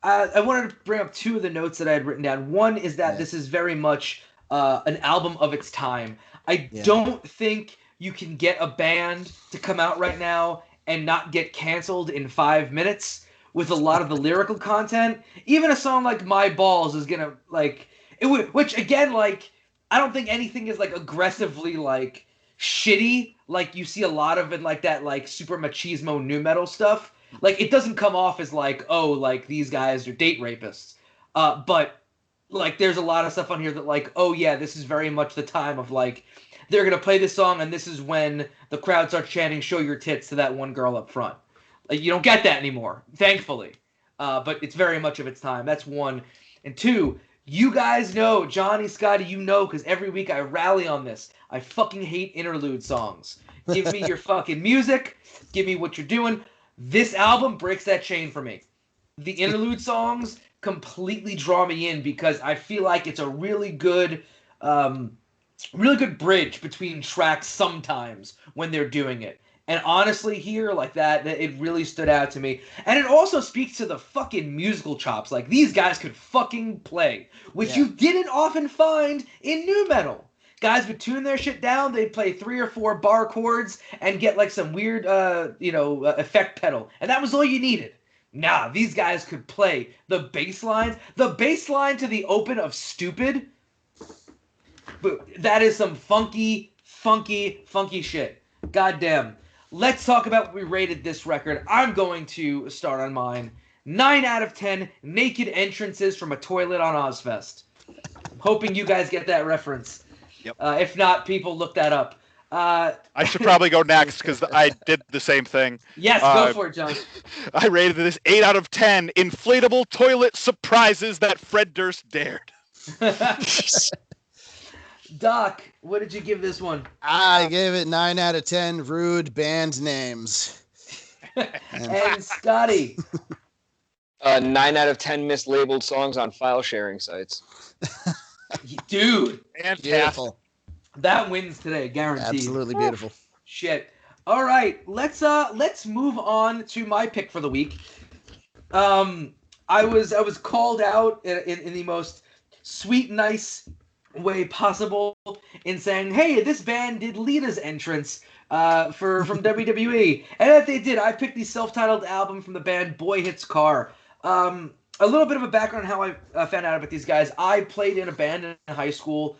I wanted to bring up 2 of the notes that I had written down. One is that this is very much an album of its time. I don't think you can get a band to come out right now and not get canceled in 5 minutes with a lot of the lyrical content. Even a song like My Balls is gonna which again, I don't think anything is aggressively shitty like you see a lot of in that super machismo nu metal stuff. It doesn't come off as these guys are date rapists. But there's a lot of stuff on here that oh yeah, this is very much the time of they're going to play this song and this is when the crowd starts chanting, show your tits to that one girl up front. You don't get that anymore, thankfully. But it's very much of its time. That's 1. And 2, you guys know, Johnny, Scotty, because every week I rally on this. I fucking hate interlude songs. Give me your fucking music. Give me what you're doing. This album breaks that chain for me. The interlude songs completely draw me in because I feel like it's a really good bridge between tracks sometimes when they're doing it. And honestly here, that it really stood out to me. And it also speaks to the fucking musical chops. These guys could fucking play, which you didn't often find in nu metal. Guys would tune their shit down, they'd play 3 or 4 bar chords and get some weird, effect pedal. And that was all you needed. Nah, these guys could play the bass lines. The bass line to the open of Stupid, but that is some funky shit. Goddamn. Let's talk about what we rated this record. I'm going to start on mine. 9 out of 10 naked entrances from a toilet on Ozfest. Hoping you guys get that reference. Yep. If not, people look that up. I should probably go next because I did the same thing. Yes, go for it, John. I rated this 8 out of 10 inflatable toilet surprises that Fred Durst dared. Doc, what did you give this one? I gave it 9 out of 10 rude band names. And Scotty? 9 out of 10 mislabeled songs on file sharing sites. Dude. Fantastic. Beautiful. That wins today, guaranteed. Absolutely beautiful. Shit. All right, let's move on to my pick for the week. I was called out in the most sweet, nice way possible in saying, hey, this band did Lita's entrance from WWE, and that they did. I picked the self-titled album from the band Boy Hits Car. A little bit of a background on how I found out about these guys. I played in a band in high school.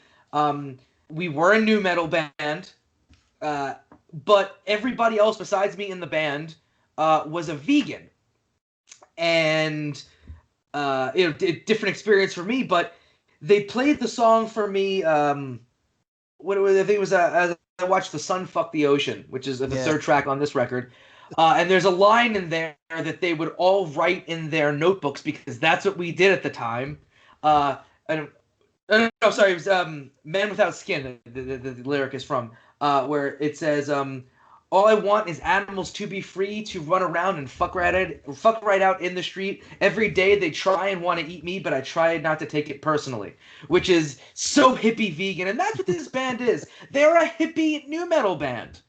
We were a nu metal band, but everybody else besides me in the band was a vegan, and different experience for me. But they played the song for me. I think it was as I watched The Sun Fuck the Ocean, which is the 3rd track on this record. And there's a line in there that they would all write in their notebooks because that's what we did at the time. It was Man Without Skin, the lyric is from, where it says, all I want is animals to be free to run around and fuck right out in the street. Every day they try and want to eat me, but I try not to take it personally. Which is so hippie vegan, and that's what this band is. They're a hippie nu metal band.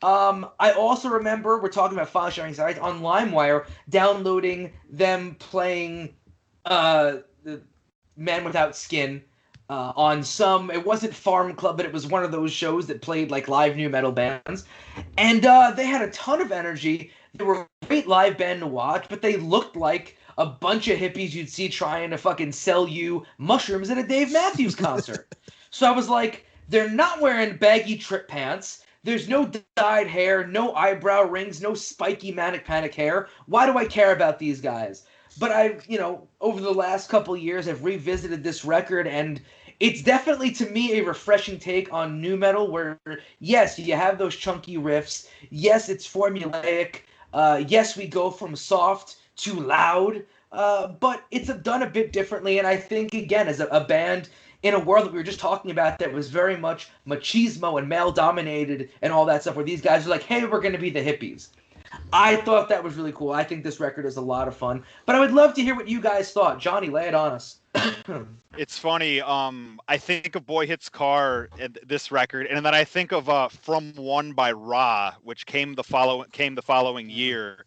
I also remember, we're talking about file sharing sites, on LimeWire, downloading them playing Man Without Skin on some, it wasn't Farm Club, but it was one of those shows that played live nu metal bands. And they had a ton of energy. They were great live band to watch, but they looked like a bunch of hippies you'd see trying to fucking sell you mushrooms at a Dave Matthews concert. So I was like, they're not wearing baggy trip pants. There's no dyed hair, no eyebrow rings, no spiky manic panic hair. Why do I care about these guys? But I've, over the last couple years, I've revisited this record, and it's definitely, to me, a refreshing take on nu metal where, yes, you have those chunky riffs. Yes, it's formulaic. Yes, we go from soft to loud, but it's done a bit differently. And I think, again, as a band in a world that we were just talking about that was very much machismo and male dominated and all that stuff, where these guys are like, hey, we're going to be the hippies. I thought that was really cool. I think this record is a lot of fun. But I would love to hear what you guys thought. Johnny, lay it on us. It's funny. I think of Boy Hits Car, this record, and then I think of From One by Ra, which came the following year.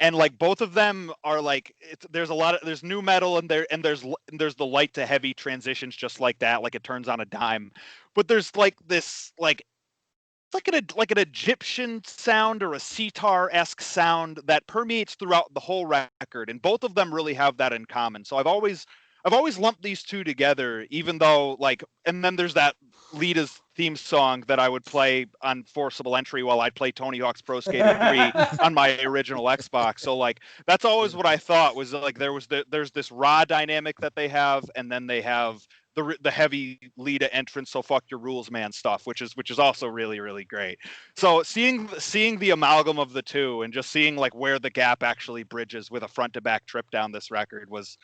And like both of them are like, there's nu metal and there's the light to heavy transitions just like that, like it turns on a dime. But there's like this it's like an Egyptian sound or a sitar-esque sound that permeates throughout the whole record, and both of them really have that in common. So I've always lumped these two together, even though and then there's that Lita's theme song that I would play on Forcible Entry while I'd play Tony Hawk's Pro Skater 3 on my original Xbox. So that's always what I thought was there's this raw dynamic that they have, and then they have the heavy Lita entrance, so fuck your rules, man stuff, which is also really, really great. So seeing the amalgam of the two and just seeing where the gap actually bridges with a front to back trip down this record was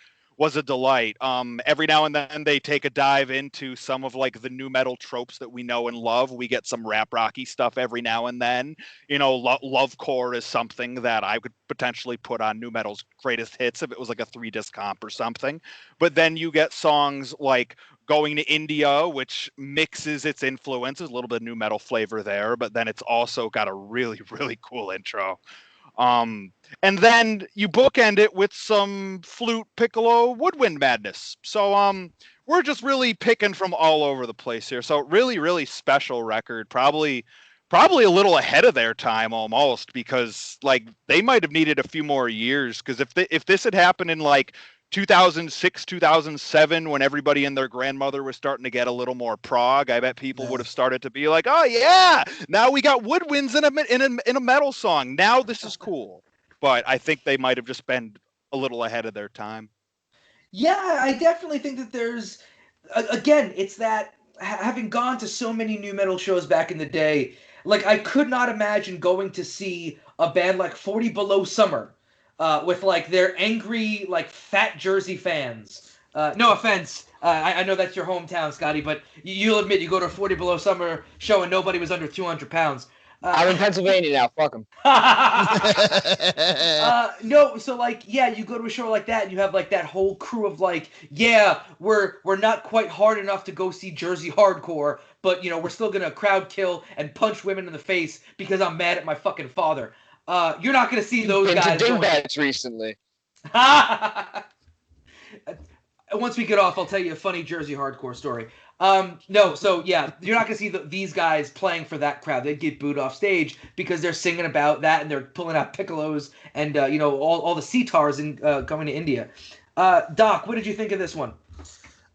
a delight. Every now and then they take a dive into some of the nu metal tropes that we know and love. We get some rap rocky stuff every now and then. Lovecore is something that I could potentially put on nu metal's greatest hits if it was a 3-disc comp or something. But then you get songs like Going to India, which mixes its influences, a little bit of nu metal flavor there, but then it's also got a really, really cool intro. And then you bookend it with some flute, piccolo, woodwind madness. So we're just really picking from all over the place here. So really, really special record. Probably a little ahead of their time almost, because they might have needed a few more years. Because if this had happened in 2006, 2007, when everybody and their grandmother was starting to get a little more prog, I bet people would have started to be like, oh yeah, now we got woodwinds in a metal song. Now this is cool. But I think they might have just been a little ahead of their time. Yeah, I definitely think that there's, again, it's that having gone to so many nu metal shows back in the day, I could not imagine going to see a band like 40 Below Summer with their angry fat Jersey fans. No offense, I know that's your hometown, Scotty, but you'll admit you go to a 40 Below Summer show and nobody was under 200 pounds. I'm in Pennsylvania now. Fuck them. No, so you go to a show like that, and you have that whole crew of we're not quite hard enough to go see Jersey hardcore, but we're still gonna crowd kill and punch women in the face because I'm mad at my fucking father. You're not gonna see those guys. Been to dingbats recently. Once we get off, I'll tell you a funny Jersey hardcore story. No, so yeah, you're not gonna see these guys playing for that crowd. They get booed off stage because they're singing about that and they're pulling out piccolos and all the sitars and going to India. Doc, what did you think of this one?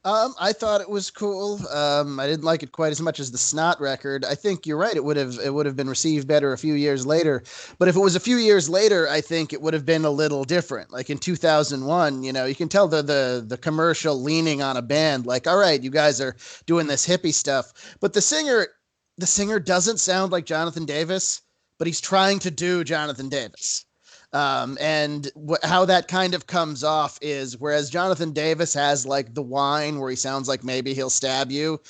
I thought it was cool. I didn't like it quite as much as the Snot record. I think you're right. It would have been received better a few years later. But if it was a few years later, I think it would have been a little different. Like in 2001, you can tell the commercial leaning on a band. All right, you guys are doing this hippie stuff. But the singer doesn't sound like Jonathan Davis, but he's trying to do Jonathan Davis. And how that kind of comes off is, whereas Jonathan Davis has the whine where he sounds like maybe he'll stab you,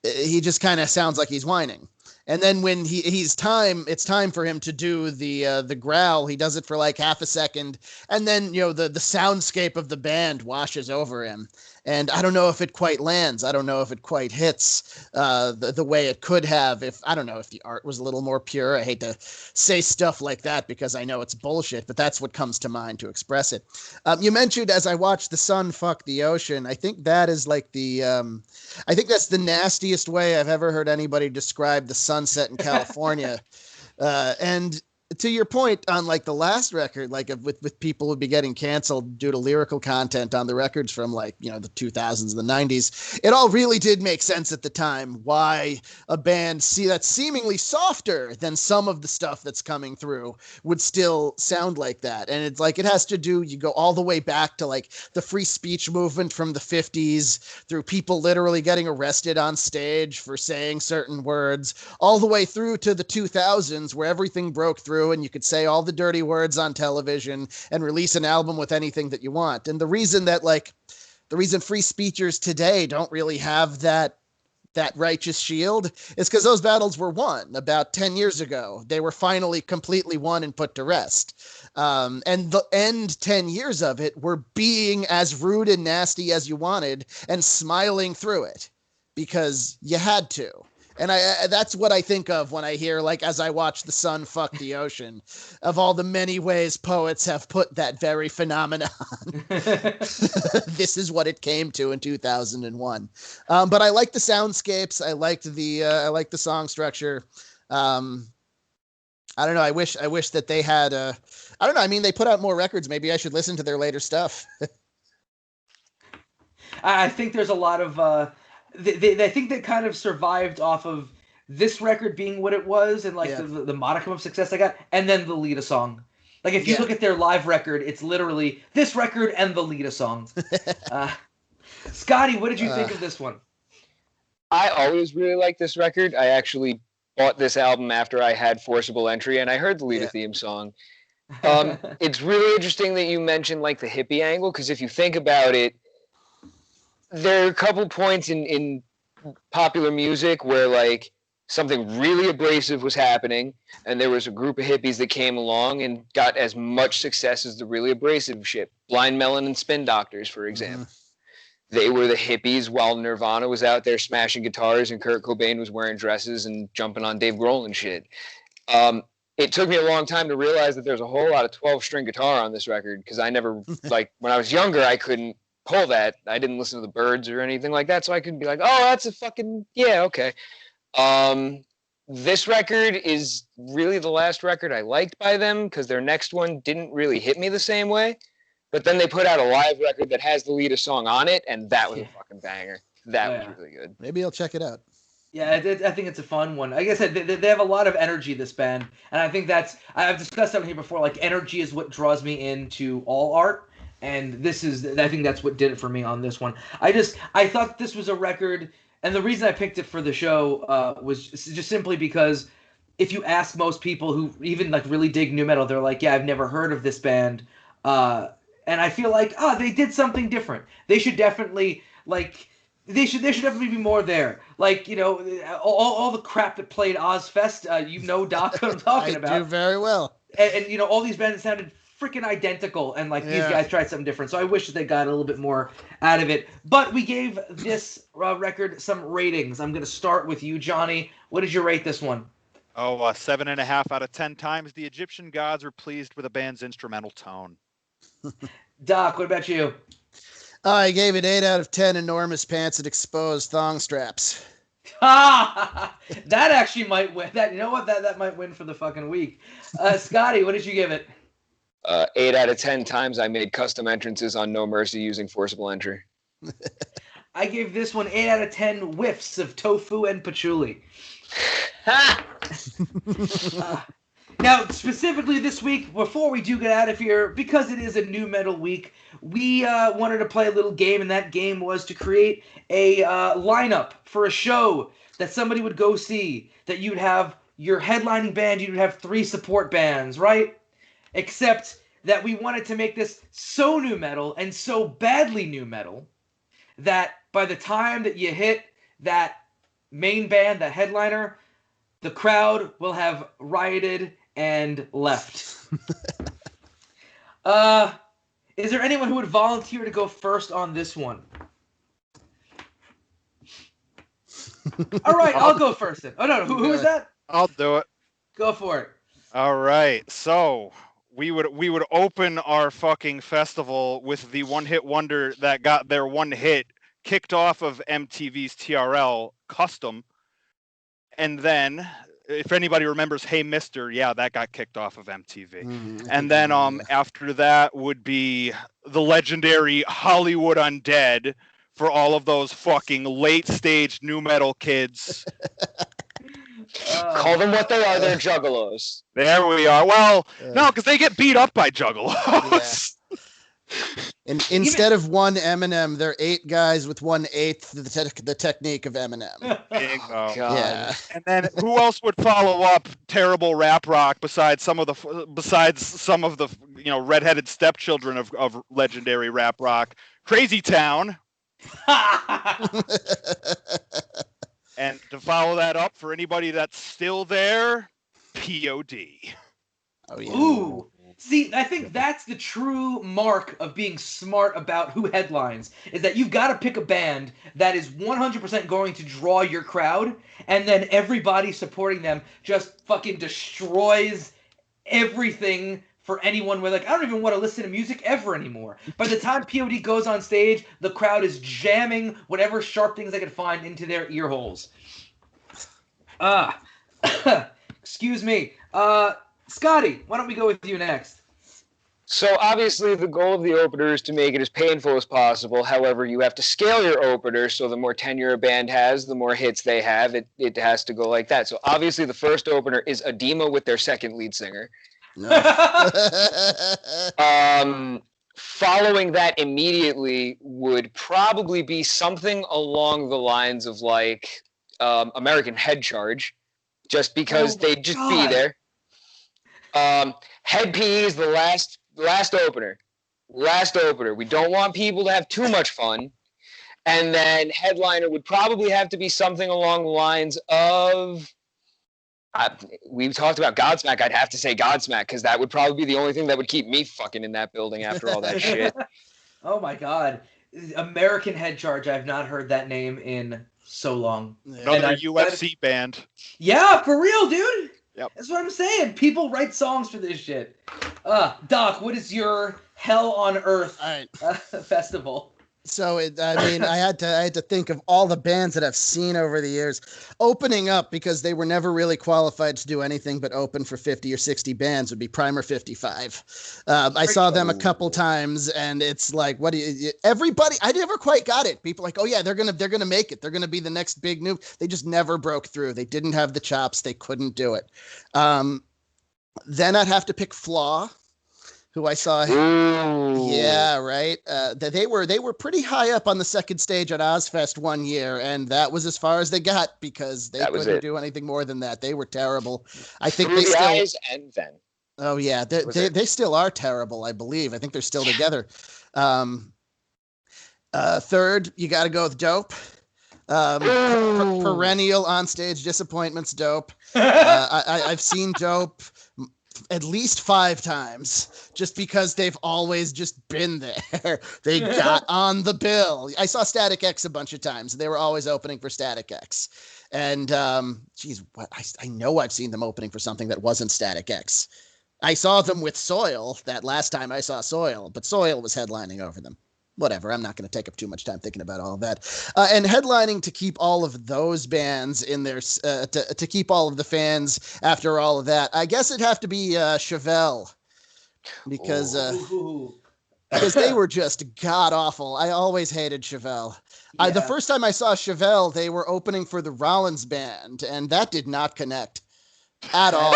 he just kind of sounds like he's whining. And then when it's time for him to do the growl, he does it for half a second, and then the soundscape of the band washes over him. And I don't know if it quite lands. I don't know if it quite hits the way it could have. I don't know if the art was a little more pure. I hate to say stuff like that because I know it's bullshit, but that's what comes to mind to express it. You mentioned as I watched the sun fuck the ocean. I think that is I think that's the nastiest way I've ever heard anybody describe the sunset in California. And to your point on like the last record, like with people would be getting canceled due to lyrical content on the records from like, you know, the 2000s and the 90s, it all really did make sense at the time why a band that's seemingly softer than some of the stuff that's coming through would still sound like that. And it's like, it has to do, you go all the way back to like the free speech movement from the 50s through people literally getting arrested on stage for saying certain words, all the way through to the 2000s where everything broke through and you could say all the dirty words on television and release an album with anything that you want. And the reason free speechers today don't really have that righteous shield is because those battles were won about 10 years ago. They were finally completely won and put to rest. And the end 10 years of it were being as rude and nasty as you wanted and smiling through it because you had to. And that's what I think of when I hear, like, as I watch the sun fuck the ocean, of all the many ways poets have put that very phenomenon. This is what it came to in 2001. But I like the soundscapes. I liked the song structure. I don't know. I wish that they had I don't know. I mean, they put out more records. Maybe I should listen to their later stuff. I think there's a lot of I think they kind of survived off of this record being what it was and like the modicum of success they got, and then the Lita song. Like if you look at their live record, it's literally this record and the Lita song. Scotty, what did you think of this one? I always really liked this record. I actually bought this album after I had Forcible Entry, and I heard the Lita theme song. It's really interesting that you mentioned like the hippie angle, because if you think about it, there are a couple points in popular music where like something really abrasive was happening and there was a group of hippies that came along and got as much success as the really abrasive shit. Blind Melon and Spin Doctors, for example. They were the hippies while Nirvana was out there smashing guitars and Kurt Cobain was wearing dresses and jumping on Dave Grohl and shit. It took me a long time to realize that there's a whole lot of 12-string guitar on this record because I never, like, when I was younger, I couldn't pull that. I didn't listen to the Byrds or anything like that, so I couldn't be like, oh, that's a fucking, yeah, okay. This record is really the last record I liked by them because their next one didn't really hit me the same way. But then they put out a live record that has the Lita song on it, and that was a fucking banger. That was really good. Maybe I'll check it out. Yeah, I think it's a fun one. Like I said, they have a lot of energy, this band. And I think I've discussed that here before, like energy is what draws me into all art. And I think that's what did it for me on this one. I thought this was a record, and the reason I picked it for the show was just simply because if you ask most people who even like really dig nu metal, they're like, yeah, I've never heard of this band. And I feel like, they did something different. They should definitely there should definitely be more there. Like, you know, all the crap that played Ozfest, Doc, what I'm talking about. I do very well. And you know, all these bands sounded freaking identical, and like these guys tried something different. So I wish that they got a little bit more out of it. But we gave this record some ratings. I'm going to start with you, Johnny. What did you rate this one? 7.5 out of 10 times. The Egyptian gods were pleased with the band's instrumental tone. Doc, what about you? I gave it 8 out of 10 enormous pants and exposed thong straps. That actually might win. That, you know what? That might win for the fucking week. Scotty, what did you give it? 8 out of 10 times I made custom entrances on No Mercy using Forcible Entry. I gave this one 8 out of 10 whiffs of tofu and patchouli. Now, specifically this week, before we do get out of here, because it is a nu metal week, we wanted to play a little game, and that game was to create a lineup for a show that somebody would go see, that you'd have your headlining band, you'd have 3 support bands, right? Except that we wanted to make this so nu metal and so badly nu metal that by the time that you hit that main band, that headliner, the crowd will have rioted and left. Is there anyone who would volunteer to go first on this one? All right, I'll go first then. Oh, no, who is that? I'll do it. Go for it. All right, so we would open our fucking festival with the one-hit wonder that got their one hit kicked off of MTV's TRL Custom, and then if anybody remembers Hey Mister, yeah, that got kicked off of MTV. I And think I then know, yeah. after that would be the legendary Hollywood Undead for all of those fucking late stage new metal kids. Call them what they are. They're juggalos. There we are. Well, no, because they get beat up by juggalos. And instead of one Eminem, they're 8 guys with 1/8 the technique of Eminem. Bingo. God. Yeah. And then who else would follow up terrible rap rock besides some of the redheaded stepchildren of legendary rap rock, Crazy Town. And to follow that up for anybody that's still there, POD. Oh yeah. Ooh. See, I think that's the true mark of being smart about who headlines, is that you've got to pick a band that is 100% going to draw your crowd, and then everybody supporting them just fucking destroys everything for anyone where, like, I don't even want to listen to music ever anymore. By the time POD goes on stage, the crowd is jamming whatever sharp things they can find into their ear holes. Excuse me. Scotty, why don't we go with you next? So obviously the goal of the opener is to make it as painful as possible. However, you have to scale your opener, so the more tenure a band has, the more hits they have. It has to go like that. So obviously the first opener is Edema with their second lead singer. No. Following that immediately would probably be something along the lines of like American Head Charge, just because they'd just be there. Head PE is the last opener. Last opener. We don't want people to have too much fun. And then headliner would probably have to be something along the lines of we've talked about Godsmack. I'd have to say Godsmack, because that would probably be the only thing that would keep me fucking in that building after all that shit. Oh my god. American Head Charge. I've not heard that name in so long. Another UFC band. Yeah, for real, dude. Yep. That's what I'm saying. People write songs for this shit. Doc, what is your Hell on Earth festival? So I had to think of all the bands that I've seen over the years opening up, because they were never really qualified to do anything but open for 50 or 60 bands. Would be Primer 55. I saw them a couple times, and it's like, what do you? Everybody, I never quite got it. People like, oh yeah, they're gonna make it. They're gonna be the next big new. They just never broke through. They didn't have the chops. They couldn't do it. Then I'd have to pick Flaw, who I saw. Ooh. Yeah, right. They were pretty high up on the second stage at Ozfest one year, and that was as far as they got, because they couldn't do anything more than that. They were terrible. I think they still. Eyes and then. Oh yeah, they still are terrible. I believe. I think they're still together. Third, you got to go with Dope. Perennial onstage disappointments. Dope. I've seen Dope at least 5 times, just because they've always just been there. They got on the bill. I saw Static X a bunch of times. They were always opening for Static X. And, I know I've seen them opening for something that wasn't Static X. I saw them with Soil that last time I saw Soil, but Soil was headlining over them. Whatever, I'm not going to take up too much time thinking about all of that. And headlining to keep all of those bands in their, to keep all of the fans after all of that, I guess it'd have to be Chevelle, because they were just god-awful. I always hated Chevelle. Yeah. The first time I saw Chevelle, they were opening for the Rollins Band, and that did not connect at all.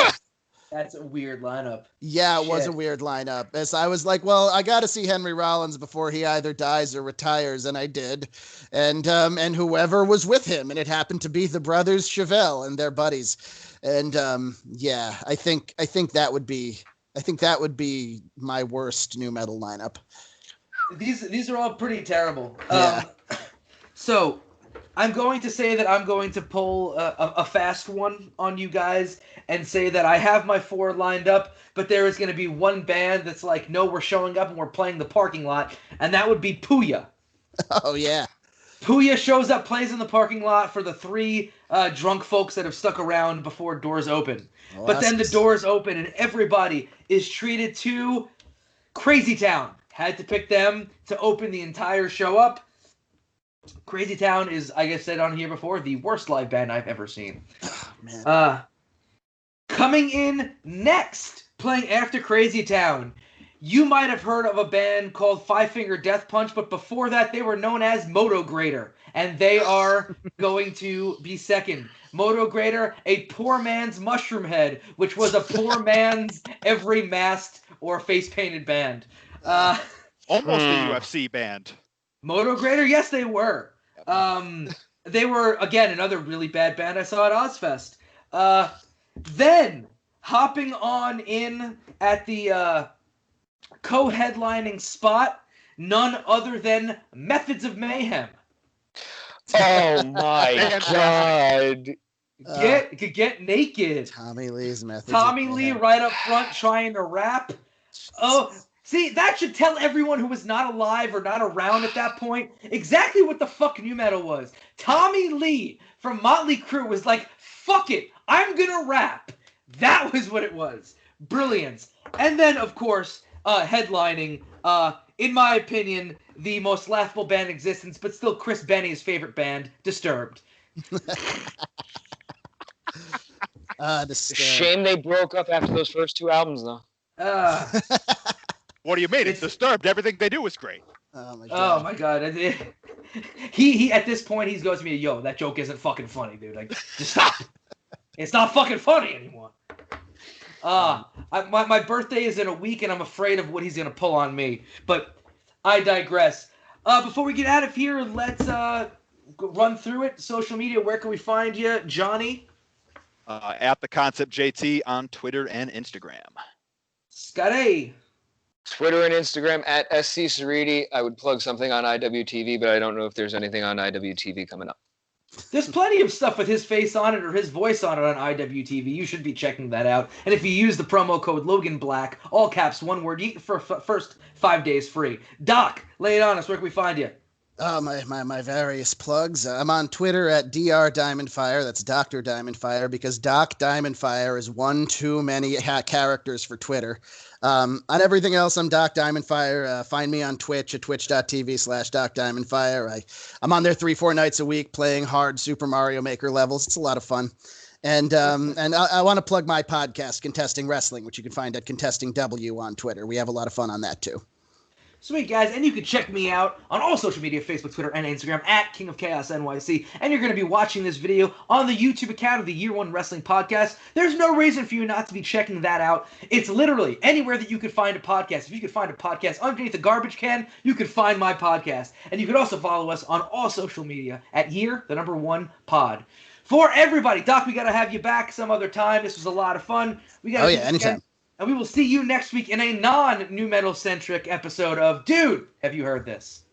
That's a weird lineup. Yeah, it was a weird lineup. As I was like, well, I got to see Henry Rollins before he either dies or retires, and I did. And whoever was with him, and it happened to be the brothers Chevelle and their buddies. And I think that would be my worst new metal lineup. These are all pretty terrible. Yeah. So I'm going to say that I'm going to pull a fast one on you guys and say that I have my 4 lined up, but there is going to be one band that's like, no, we're showing up and we're playing the parking lot, and that would be Puya. Oh, yeah. Puya shows up, plays in the parking lot for the 3 drunk folks that have stuck around before doors open. Oh, but then the doors open and everybody is treated to Crazy Town. Had to pick them to open the entire show up. Crazy Town is, like I said on here before, the worst live band I've ever seen. Oh, man. Coming in next, playing after Crazy Town, you might have heard of a band called Five Finger Death Punch, but before that they were known as Moto Grader, and they are going to be second. Moto Grader, a poor man's Mushroom Head, which was a poor man's every masked or face-painted band. Almost a UFC band. Moto Grader, yes, they were. They were, again, another really bad band I saw at Ozfest. Then, hopping on in at the co-headlining spot, none other than Methods of Mayhem. Oh my god. Get naked. Tommy Lee's Methods. Tommy Lee right up front trying to rap. Oh, see, that should tell everyone who was not alive or not around at that point exactly what the fuck nu metal was. Tommy Lee from Motley Crue was like, fuck it, I'm gonna rap. That was what it was. Brilliance. And then, of course, headlining, in my opinion, the most laughable band in existence, but still Chris Benny's favorite band, Disturbed. Shame they broke up after those first 2 albums, though. What do you mean? It's Disturbed. Everything they do is great. Oh my god. Oh my god. He at this point he goes to me, yo, that joke isn't fucking funny, dude. Like, just stop. It's not fucking funny anymore. My birthday is in a week, and I'm afraid of what he's gonna pull on me. But I digress. Before we get out of here, let's run through it. Social media. Where can we find you, Johnny? At the Concept JT on Twitter and Instagram. Scotty. Twitter and Instagram at SC Ceriti. I would plug something on IWTV, but I don't know if there's anything on IWTV coming up. There's plenty of stuff with his face on it or his voice on it on IWTV. You should be checking that out. And if you use the promo code Logan Black, all caps, one word, you get for first 5 days free. Doc, lay it on us. Where can we find you? My various plugs. I'm on Twitter at Dr. Diamondfire. That's Dr. Diamondfire, because Doc Diamondfire is one too many characters for Twitter. On everything else, I'm Doc Diamondfire. Find me on Twitch at twitch.tv/Doc Diamondfire. I'm on there 3-4 nights a week playing hard Super Mario Maker levels. It's a lot of fun. And I want to plug my podcast, Contesting Wrestling, which you can find at Contesting W on Twitter. We have a lot of fun on that too. Sweet, guys, and you can check me out on all social media, Facebook, Twitter, and Instagram at King of Chaos NYC, and you're going to be watching this video on the YouTube account of the Year One Wrestling Podcast. There's no reason for you not to be checking that out. It's literally anywhere that you could find a podcast. If you could find a podcast underneath a garbage can, you could find my podcast. And you could also follow us on all social media at Year1 Pod. For everybody, Doc, we got to have you back some other time. This was a lot of fun. Anytime. And we will see you next week in a non-nu metal centric episode of Dude, Have You Heard This?